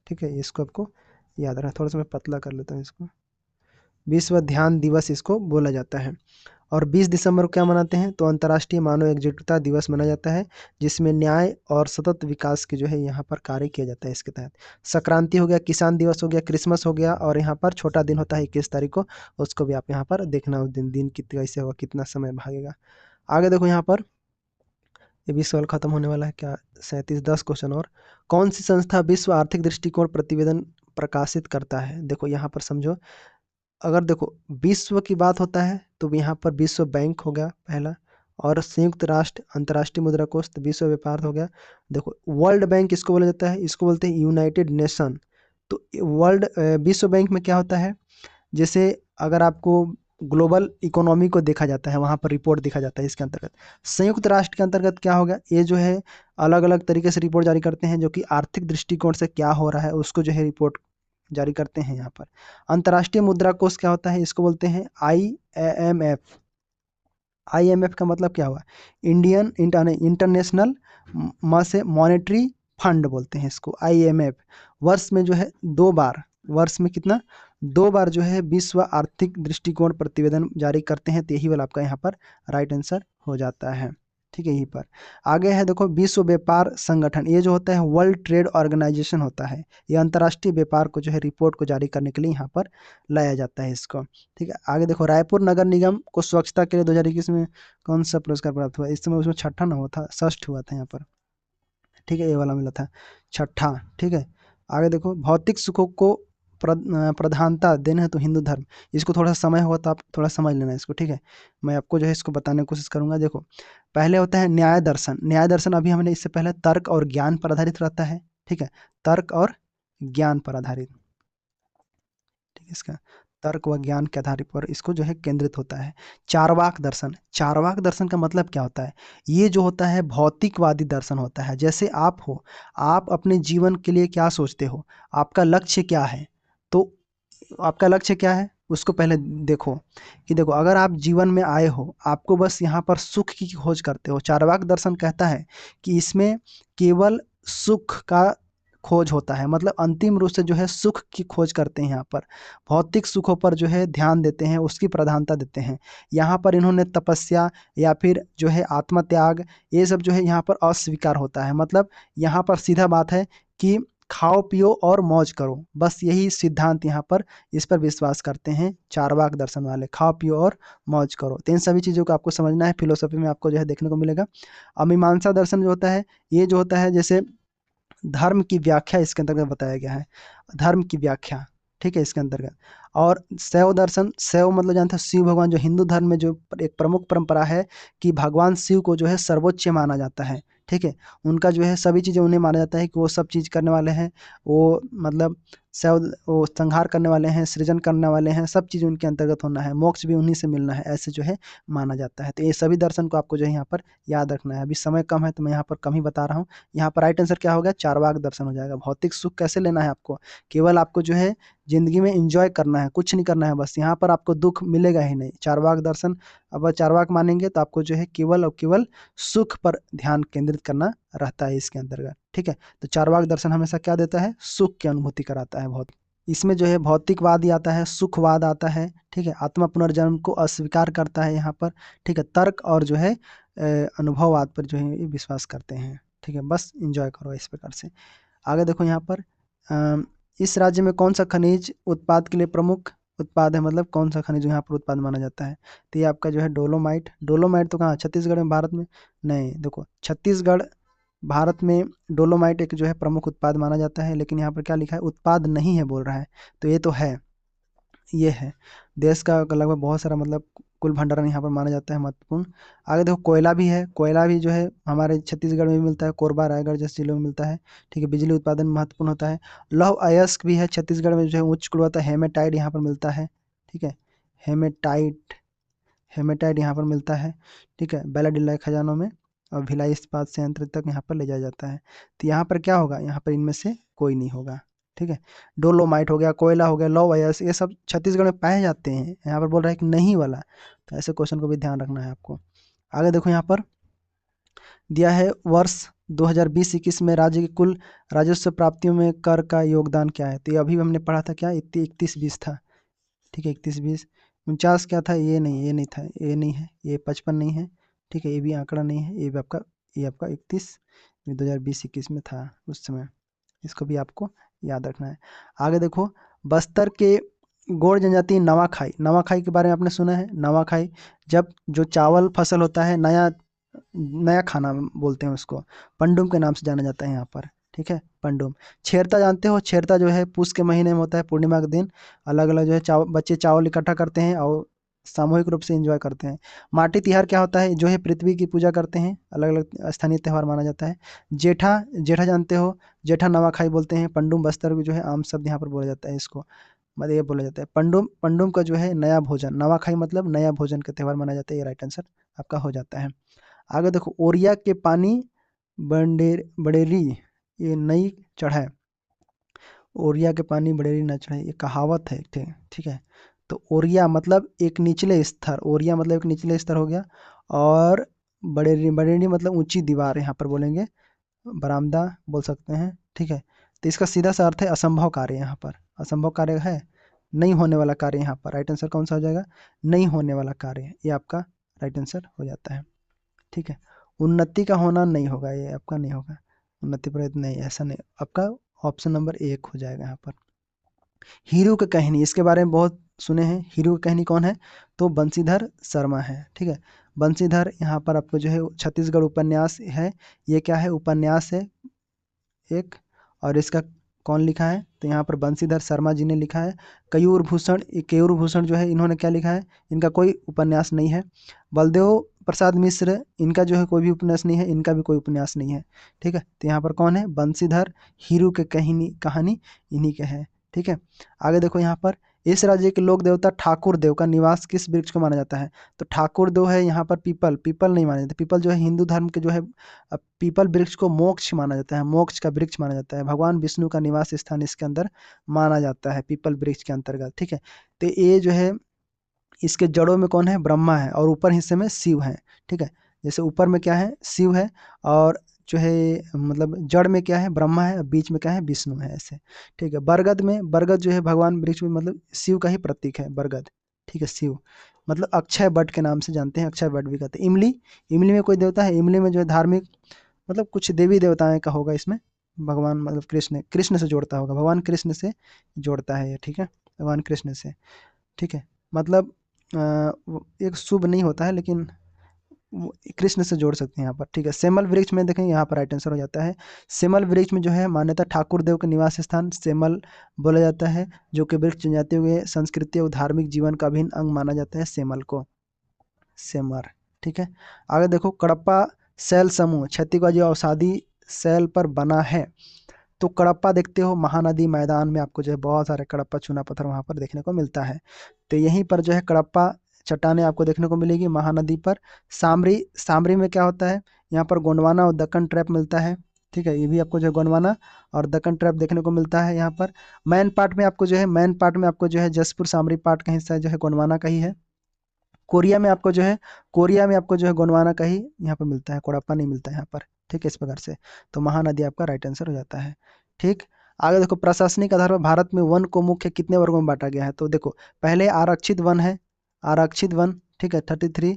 ठीक है, इसको आपको याद रखना। थोड़ा सा मैं पतला कर लेता हूँ इसको, विश्व ध्यान दिवस इसको बोला जाता है। और 20 दिसंबर को क्या मनाते हैं? तो अंतर्राष्ट्रीय मानव एकजुटता दिवस मनाया जाता है, जिसमें न्याय और सतत विकास के जो है यहाँ पर कार्य किया जाता है इसके तहत। संक्रांति हो गया, किसान दिवस हो गया, क्रिसमस हो गया, और यहाँ पर छोटा दिन होता है 21 तारीख को, उसको भी आप यहाँ पर देखना, उस दिन दिन कितना कैसे होगा, कितना समय भागेगा। आगे देखो यहाँ पर, ये भी सवाल खत्म होने वाला है क्या? 37 10 क्वेश्चन और। कौन सी संस्था विश्व आर्थिक दृष्टिकोण प्रतिवेदन प्रकाशित करता है। देखो यहाँ पर समझो, अगर देखो विश्व की बात होता है तो यहाँ पर विश्व बैंक हो गया पहला, और संयुक्त राष्ट्र अंतर्राष्ट्रीय मुद्रा कोष तो विश्व व्यापार हो गया। देखो वर्ल्ड बैंक इसको बोला जाता है, इसको बोलते हैं यूनाइटेड नेशन। तो वर्ल्ड विश्व बैंक में क्या होता है, जैसे अगर आपको ग्लोबल इकोनॉमी को देखा जाता है, वहाँ पर रिपोर्ट देखा जाता है इसके अंतर्गत। संयुक्त राष्ट्र के अंतर्गत क्या होगा, ये जो है अलग अलग तरीके से रिपोर्ट जारी करते हैं, जो कि आर्थिक दृष्टिकोण से क्या हो रहा है उसको जो है रिपोर्ट जारी करते हैं यहाँ पर। अंतर्राष्ट्रीय मुद्रा कोष क्या होता है, इसको बोलते हैं IMF। IMF का मतलब क्या हुआ, इंडियन इंटरनेशनल से मॉनेटरी फंड बोलते हैं इसको IMF। वर्ष में जो है 2 बार, वर्ष में कितना, 2 बार जो है विश्व आर्थिक दृष्टिकोण प्रतिवेदन जारी करते हैं। तो यही वाला आपका यहाँ पर राइट आंसर हो जाता है। ठीक है, यहीं पर आगे है देखो विश्व व्यापार संगठन, ये जो होता है वर्ल्ड ट्रेड ऑर्गेनाइजेशन होता है। ये अंतर्राष्ट्रीय व्यापार को जो है रिपोर्ट को जारी करने के लिए यहाँ पर लाया जाता है इसको। ठीक है, आगे देखो रायपुर नगर निगम को स्वच्छता के लिए 2021 में कौन सा पुरस्कार प्राप्त हुआ, इस समय उसमें छठा ना हुआ था, षष्ठ हुआ था यहाँ पर। ठीक है, ये वाला मिला था छठा। ठीक है, आगे देखो भौतिक सुखों को प्रधानता देना है तो हिंदू धर्म, इसको थोड़ा सा समय होगा तो आप थोड़ा समझ लेना इसको। ठीक है, मैं आपको जो है इसको बताने की कोशिश करूंगा। देखो पहले होता है न्याय दर्शन। न्याय दर्शन अभी हमने इससे पहले तर्क और ज्ञान पर आधारित रहता है। ठीक है, तर्क और ज्ञान पर आधारित। ठीक है, इसका तर्क व ज्ञान के आधार पर इसको जो है केंद्रित होता है। चारवाक दर्शन, चारवाक दर्शन का मतलब क्या होता है, ये जो होता है भौतिकवादी दर्शन होता है। जैसे आप हो, आप अपने जीवन के लिए क्या सोचते हो, आपका लक्ष्य क्या है, तो आपका लक्ष्य क्या है उसको पहले देखो, कि देखो अगर आप जीवन में आए हो, आपको बस यहाँ पर सुख की खोज करते हो। चारवाक दर्शन कहता है कि इसमें केवल सुख का खोज होता है, मतलब अंतिम रूप से जो है सुख की खोज करते हैं। यहाँ पर भौतिक सुखों पर जो है ध्यान देते हैं, उसकी प्रधानता देते हैं। यहाँ पर इन्होंने तपस्या या फिर जो है आत्मत्याग, ये सब जो है यहाँ पर अस्वीकार होता है। मतलब यहाँ पर सीधा बात है कि खाओ पियो और मौज करो, बस यही सिद्धांत यहाँ पर इस पर विश्वास करते हैं चारवाक दर्शन वाले, खाओ पियो और मौज करो। तो इन सभी चीज़ों को आपको समझना है, फिलोसफी में आपको जो है देखने को मिलेगा। अमीमांसा दर्शन जो होता है, ये जो होता है जैसे धर्म की व्याख्या इसके अंतर्गत बताया गया है, धर्म की व्याख्या। ठीक है, इसके अंतर्गत। और शैव दर्शन, शैव मतलब जानते हैं शिव भगवान, जो हिंदू धर्म में जो एक प्रमुख परंपरा है कि भगवान शिव को जो है सर्वोच्च माना जाता है। ठीक है, उनका जो है सभी चीज़ें उन्हें माना जाता है कि वो सब चीज़ करने वाले हैं, वो मतलब शैव, वो संहार करने वाले हैं, सृजन करने वाले हैं, सब चीज़ उनके अंतर्गत होना है, मोक्ष भी उन्हीं से मिलना है, ऐसे जो है माना जाता है। तो ये सभी दर्शन को आपको जो है यहाँ पर याद रखना है। अभी समय कम है तो मैं यहाँ पर कम ही बता रहा हूँ। यहाँ पर राइट आंसर क्या होगा, चारवाक दर्शन हो जाएगा। भौतिक सुख कैसे लेना है आपको, केवल आपको जो है जिंदगी में एंजॉय करना है, कुछ नहीं करना है बस, यहाँ पर आपको दुख मिलेगा ही नहीं। चारवाक दर्शन, अब चारवाक मानेंगे तो आपको जो है केवल और केवल सुख पर ध्यान केंद्रित करना रहता है इसके अंतर्गत। ठीक है, तो चारवाक दर्शन हमेशा क्या देता है, सुख की अनुभूति कराता है बहुत। इसमें जो है भौतिकवाद ही आता है, सुखवाद आता है। ठीक है, आत्मा पुनर्जन्म को अस्वीकार करता है यहाँ पर। ठीक है, तर्क और जो है अनुभववाद पर जो है ये विश्वास करते हैं। ठीक है, बस इंजॉय करो इस प्रकार से। आगे देखो यहाँ पर इस राज्य में कौन सा खनिज उत्पाद के लिए प्रमुख उत्पाद है, मतलब कौन सा खनिज यहाँ पर उत्पाद माना जाता है। तो ये आपका जो है डोलोमाइट। डोलोमाइट तो कहाँ, छत्तीसगढ़ में, भारत में नहीं। देखो छत्तीसगढ़ भारत में डोलोमाइट एक जो है प्रमुख उत्पाद माना जाता है, लेकिन यहाँ पर क्या लिखा है, उत्पाद नहीं है बोल रहा है, तो ये तो है, ये है देश का लगभग बहुत सारा मतलब कुल भंडारण यहाँ पर माना जाता है महत्वपूर्ण। आगे देखो कोयला भी है, कोयला भी जो है हमारे छत्तीसगढ़ में भी मिलता है, कोरबा रायगढ़ जैसे जिलों में मिलता है। ठीक है, बिजली उत्पादन में महत्वपूर्ण होता है। लौह अयस्क भी है छत्तीसगढ़ में, जो है उच्च गुणवत्ता हेमेटाइट यहाँ पर मिलता है। ठीक है, हेमेटाइट, हेमेटाइट यहाँ पर मिलता है। ठीक है, बेलाडिल्ला खजानों में और भिलाई इस्पात संयंत्र तक यहाँ पर ले जाया जाता है। तो यहाँ पर क्या होगा, यहाँ पर इनमें से कोई नहीं होगा। ठीक है, डोलोमाइट हो गया, कोयला हो गया, लौह अयस्क, ये सब छत्तीसगढ़ में पाए जाते हैं। यहाँ पर बोल रहा है कि नहीं वाला, तो ऐसे क्वेश्चन को भी ध्यान रखना है आपको। आगे देखो यहाँ पर दिया है वर्ष 2020-21 में राज्य की कुल राजस्व प्राप्तियों में कर का योगदान क्या है। तो ये अभी हमने पढ़ा था क्या, 31-20 था। ठीक है, 31-20, 49 क्या था, ये नहीं, ये नहीं था, ये नहीं है, ये 55 नहीं है। ठीक है, ये भी आंकड़ा नहीं है, ये भी आपका, ये आपका 31 2020-21 में था उस समय, इसको भी आपको याद रखना है। आगे देखो बस्तर के गोंड जनजाति नवाखाई, नवाखाई के बारे में आपने सुना है। नवाखाई जब जो चावल फसल होता है, नया नया खाना बोलते हैं उसको, पंडुम के नाम से जाना जाता है यहाँ पर। ठीक है। पंडुम। छेरता जानते हो, छेरता जो है पूस के महीने में होता है, पूर्णिमा के दिन अलग अलग जो है बच्चे चावल इकट्ठा करते हैं और सामूहिक रूप से एंजॉय करते हैं। माटी तिहार क्या होता है, जो है पृथ्वी की पूजा करते हैं, अलग अलग स्थानीय त्यौहार माना जाता है। जेठा, जेठा जानते हो, जेठा नवाखाई बोलते हैं। पंडुम बस्तर जो है आम शब्द यहाँ पर बोला जाता है इसको, मतलब ये बोला जाता है पंडुम। पंडुम का जो है नया भोजन, नवाखाई मतलब नया भोजन का त्यौहार माना जाता है, ये राइट आंसर आपका हो जाता है। आगे देखो, ओरिया के पानी बडेरी ये नई चढ़ाई। ओरिया के पानी बडेरी न चढ़ाई, ये कहावत है, ठीक ठीक है। तो ओरिया मतलब एक निचले स्तर, ओरिया मतलब एक निचले स्तर हो गया, और बडेरी, बडेरी मतलब ऊंची दीवार यहाँ पर बोलेंगे, बरामदा बोल सकते हैं, ठीक है। तो इसका सीधा सा अर्थ है असंभव कार्य, यहाँ पर असंभव कार्य है, नहीं होने वाला कार्य, यहाँ पर राइट आंसर कौन सा हो जाएगा, नहीं होने वाला कार्य, ये आपका राइट आंसर हो जाता है, ठीक है। उन्नति का होना नहीं होगा, ये आपका नहीं होगा, उन्नति प्रयत्न नहीं, ऐसा नहीं, आपका ऑप्शन नंबर 1 हो जाएगा यहाँ पर। हीरू की कहानी, इसके बारे में बहुत सुने हैं, हीरू की कहानी कौन है, तो बंशीधर शर्मा है, ठीक है। बंशीधर यहाँ पर आपको जो है छत्तीसगढ़ उपन्यास है, ये क्या है, उपन्यास है एक, और इसका कौन लिखा है, तो यहाँ पर बंशीधर शर्मा जी ने लिखा है। कयूर भूषण, केयूर भूषण जो है इन्होंने क्या लिखा है, इनका कोई उपन्यास नहीं है। बलदेव प्रसाद मिश्र, इनका जो है कोई भी उपन्यास नहीं है, इनका भी कोई उपन्यास नहीं है, ठीक है। तो यहाँ पर कौन है, बंशीधर हीरू के कहानी इन्हीं के है, ठीक है। आगे देखो यहाँ पर, इस राज्य के लोक देवता ठाकुर देव का निवास किस वृक्ष को माना जाता है, तो ठाकुर देव है यहाँ पर पीपल, पीपल नहीं माना जाता, पीपल जो है हिंदू धर्म के जो है पीपल वृक्ष को मोक्ष माना जाता है, मोक्ष का वृक्ष माना जाता है, भगवान विष्णु का निवास स्थान इसके अंदर माना जाता है पीपल वृक्ष के अंतर्गत, ठीक है। तो ये जो है इसके जड़ों में कौन है, ब्रह्मा है, और ऊपर हिस्से में शिव है, ठीक है। जैसे ऊपर में क्या है, शिव है, और जो है मतलब जड़ में क्या है, ब्रह्मा है, और बीच में क्या है, विष्णु है, ऐसे, ठीक है। बरगद में, बरगद जो है भगवान वृक्ष में मतलब शिव का ही प्रतीक है बरगद, ठीक है। शिव मतलब अक्षय वट के नाम से जानते हैं, अक्षय वट भी कहते हैं। इमली, इमली में कोई देवता है, इमली में जो है धार्मिक मतलब कुछ देवी देवताएं का होगा इसमें, भगवान मतलब कृष्ण, कृष्ण से जोड़ता होगा, भगवान कृष्ण से जोड़ता है ये, ठीक है, भगवान कृष्ण से, ठीक है। मतलब एक शुभ नहीं होता है, लेकिन कृष्ण से जोड़ सकते हैं यहाँ पर, ठीक है। सेमल वृक्ष में देखें, यहाँ पर राइट आंसर हो जाता है। सेमल वृक्ष में जो है मान्यता ठाकुर देव के निवास स्थान सेमल बोला जाता है, जो कि वृक्ष जनजाति हुए संस्कृति और धार्मिक जीवन का अभिन्न अंग माना जाता है सेमल को, सेमर, ठीक है। आगे देखो, कडप्पा शैल समूह छत्तीसगढ़ जो अवसादी शैल पर बना है, तो कडप्पा देखते हो महानदी मैदान में आपको जो है बहुत सारे कडप्पा चूना पत्थर वहाँ पर देखने को मिलता है, तो यहीं पर जो है कडप्पा चट्टानें आपको देखने को मिलेगी महानदी पर। सामरी, सामरी में क्या होता है, यहाँ पर गोंडवाना और दक्कन ट्रैप मिलता है, ठीक है। ये भी आपको जो है गोंडवाना और दक्कन ट्रैप देखने को मिलता है यहाँ पर। मैन पार्ट में आपको जो है, मैन पार्ट में आपको जो है जसपुर सामरी पार्ट का हिस्सा जो है गोंडवाना का ही है। कोरिया में आपको जो है, कोरिया में आपको जो है गोंडवाना का ही यहाँ पर मिलता है, कोडप्पा नहीं मिलता है यहाँ पर, ठीक है, इस प्रकार से। तो महानदी आपका राइट आंसर हो जाता है, ठीक। आगे देखो, प्रशासनिक आधार पर भारत में वन को मुख्य कितने वर्गों में बांटा गया है, तो देखो पहले आरक्षित वन है, आरक्षित वन, ठीक है 33,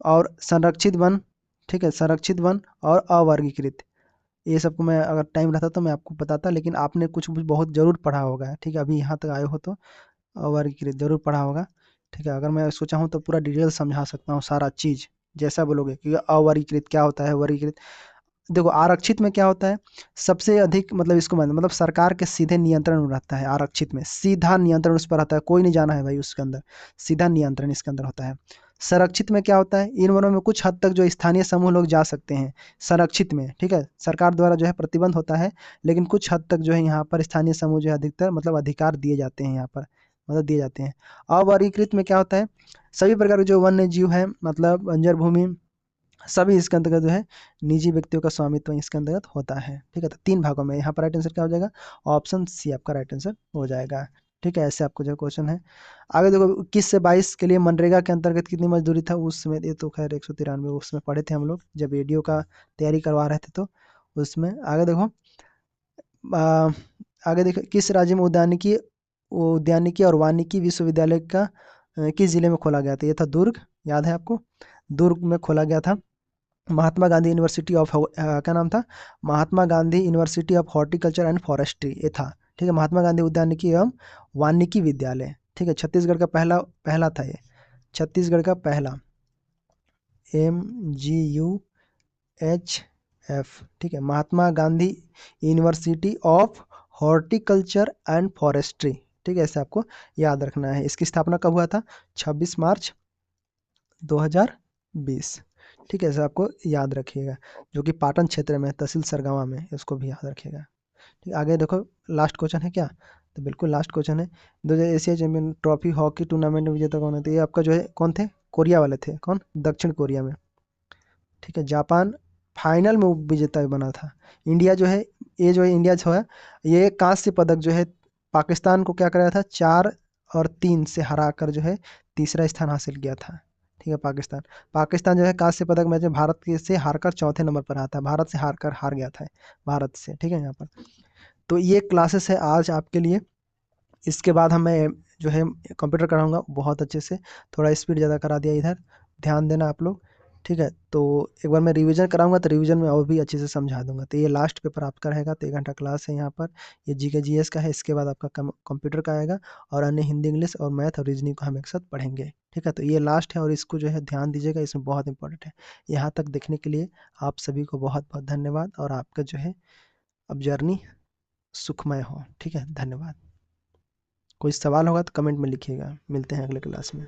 और संरक्षित वन, ठीक है, संरक्षित वन और अवर्गीकृत, ये सबको मैं अगर टाइम रहता तो मैं आपको बताता, लेकिन आपने कुछ कुछ बहुत जरूर पढ़ा होगा, ठीक है, अभी यहाँ तक आए हो तो अवर्गीकृत जरूर पढ़ा होगा, ठीक है। अगर मैं इसको चाहूँ तो पूरा डिटेल समझा सकता हूँ सारा चीज़, जैसा बोलोगे कि अवर्गीकृत क्या होता है, वर्गीकृत। देखो आरक्षित में क्या होता है, सबसे अधिक मतलब इसको मतलब सरकार के सीधे नियंत्रण में रहता है, आरक्षित में सीधा नियंत्रण उस पर रहता है, कोई नहीं जाना है भाई उसके अंदर, सीधा नियंत्रण इसके अंदर होता है। संरक्षित में क्या होता है, इन वनों में कुछ हद तक जो स्थानीय समूह लोग जा सकते हैं संरक्षित में, ठीक है, सरकार द्वारा जो है प्रतिबंध होता है, लेकिन कुछ हद तक जो है यहाँ पर स्थानीय समूह जो है अधिकतर मतलब अधिकार दिए जाते हैं यहाँ पर, मतलब दिए जाते हैं। अवर्गीकृत में क्या होता है, सभी प्रकार के जो वन्य जीव है मतलब बंजर भूमि सभी इसके अंतर्गत जो है निजी व्यक्तियों का स्वामित्व इसके अंतर्गत होता है, ठीक है। तो 3 भागों में, यहाँ पर राइट आंसर क्या हो जाएगा, ऑप्शन सी आपका राइट आंसर हो जाएगा, ठीक है। ऐसे आपको जो क्वेश्चन है। आगे देखो, 21 से 22 के लिए मनरेगा के अंतर्गत कितनी मजदूरी था उस समय, ये तो खैर 193 उसमें पढ़े थे हम लोग जब वीडियो का तैयारी करवा रहे थे, तो उसमें आगे देखो, आ, आगे देखो, किस राज्य में उद्यानिकी, उद्यानिकी और वानिकी विश्वविद्यालय का किस जिले में खोला गया था, ये था दुर्ग, याद है आपको, दुर्ग में खोला गया था। महात्मा गांधी यूनिवर्सिटी ऑफ क्या नाम था, Mahatma Gandhi university of horticulture and forestry ये था, ठीक है। महात्मा गांधी उद्यानिकी एवं वानिकी विद्यालय, ठीक है, छत्तीसगढ़ का पहला पहला था ये, छत्तीसगढ़ का पहला, MGUH एफ, ठीक है। Mahatma Gandhi university of horticulture and forestry, ठीक है, ऐसे आपको याद रखना है। इसकी स्थापना कब हुआ था? 26 मार्च 2020, ठीक है, ऐसे आपको याद रखिएगा, जो कि पाटन क्षेत्र में है, तहसील सरगावा में, इसको भी याद रखिएगा। ठीक, आगे देखो, लास्ट क्वेश्चन है क्या? तो बिल्कुल लास्ट क्वेश्चन है। 2000 Asia champion trophy hockey tournament में विजेता कौन है? तो ये आपका जो है कौन थे? कोरिया वाले थे। कौन? दक्षिण कोरिया में, ठीक है। जापान फाइनल में विजेता बना था। इंडिया जो है, ये जो है इंडिया जो है, ये कांस्य पदक जो है पाकिस्तान को क्या कराया था, 4-3 से हरा कर जो है तीसरा स्थान हासिल किया था, ठीक है। पाकिस्तान पाकिस्तान जो है कांस्य पदक मैच में भारत से हारकर चौथे नंबर पर आता है, भारत से हार गया था, भारत से, ठीक है। यहाँ पर तो ये क्लासेस है आज आपके लिए। इसके बाद मैं जो है कंप्यूटर कराऊंगा बहुत अच्छे से, थोड़ा स्पीड ज़्यादा करा दिया इधर, ध्यान देना आप लोग, ठीक है। तो एक बार मैं रिवीजन कराऊंगा तो रिवीजन में और भी अच्छे से समझा दूंगा। तो ये लास्ट पेपर आपका रहेगा, तो 1 घंटा क्लास है यहाँ पर। ये जी के जी एस का है, इसके बाद आपका कंप्यूटर का आएगा, और अन्य हिंदी, इंग्लिश और मैथ और रीजनिंग को हम एक साथ पढ़ेंगे, ठीक है। तो ये लास्ट है और इसको जो है ध्यान दीजिएगा, इसमें बहुत इंपॉर्टेंट है। यहाँ तक देखने के लिए आप सभी को बहुत बहुत धन्यवाद, और आपका जो है अब जर्नी सुखमय हो, ठीक है। धन्यवाद। कोई सवाल होगा तो कमेंट में लिखिएगा। मिलते हैं अगले क्लास में।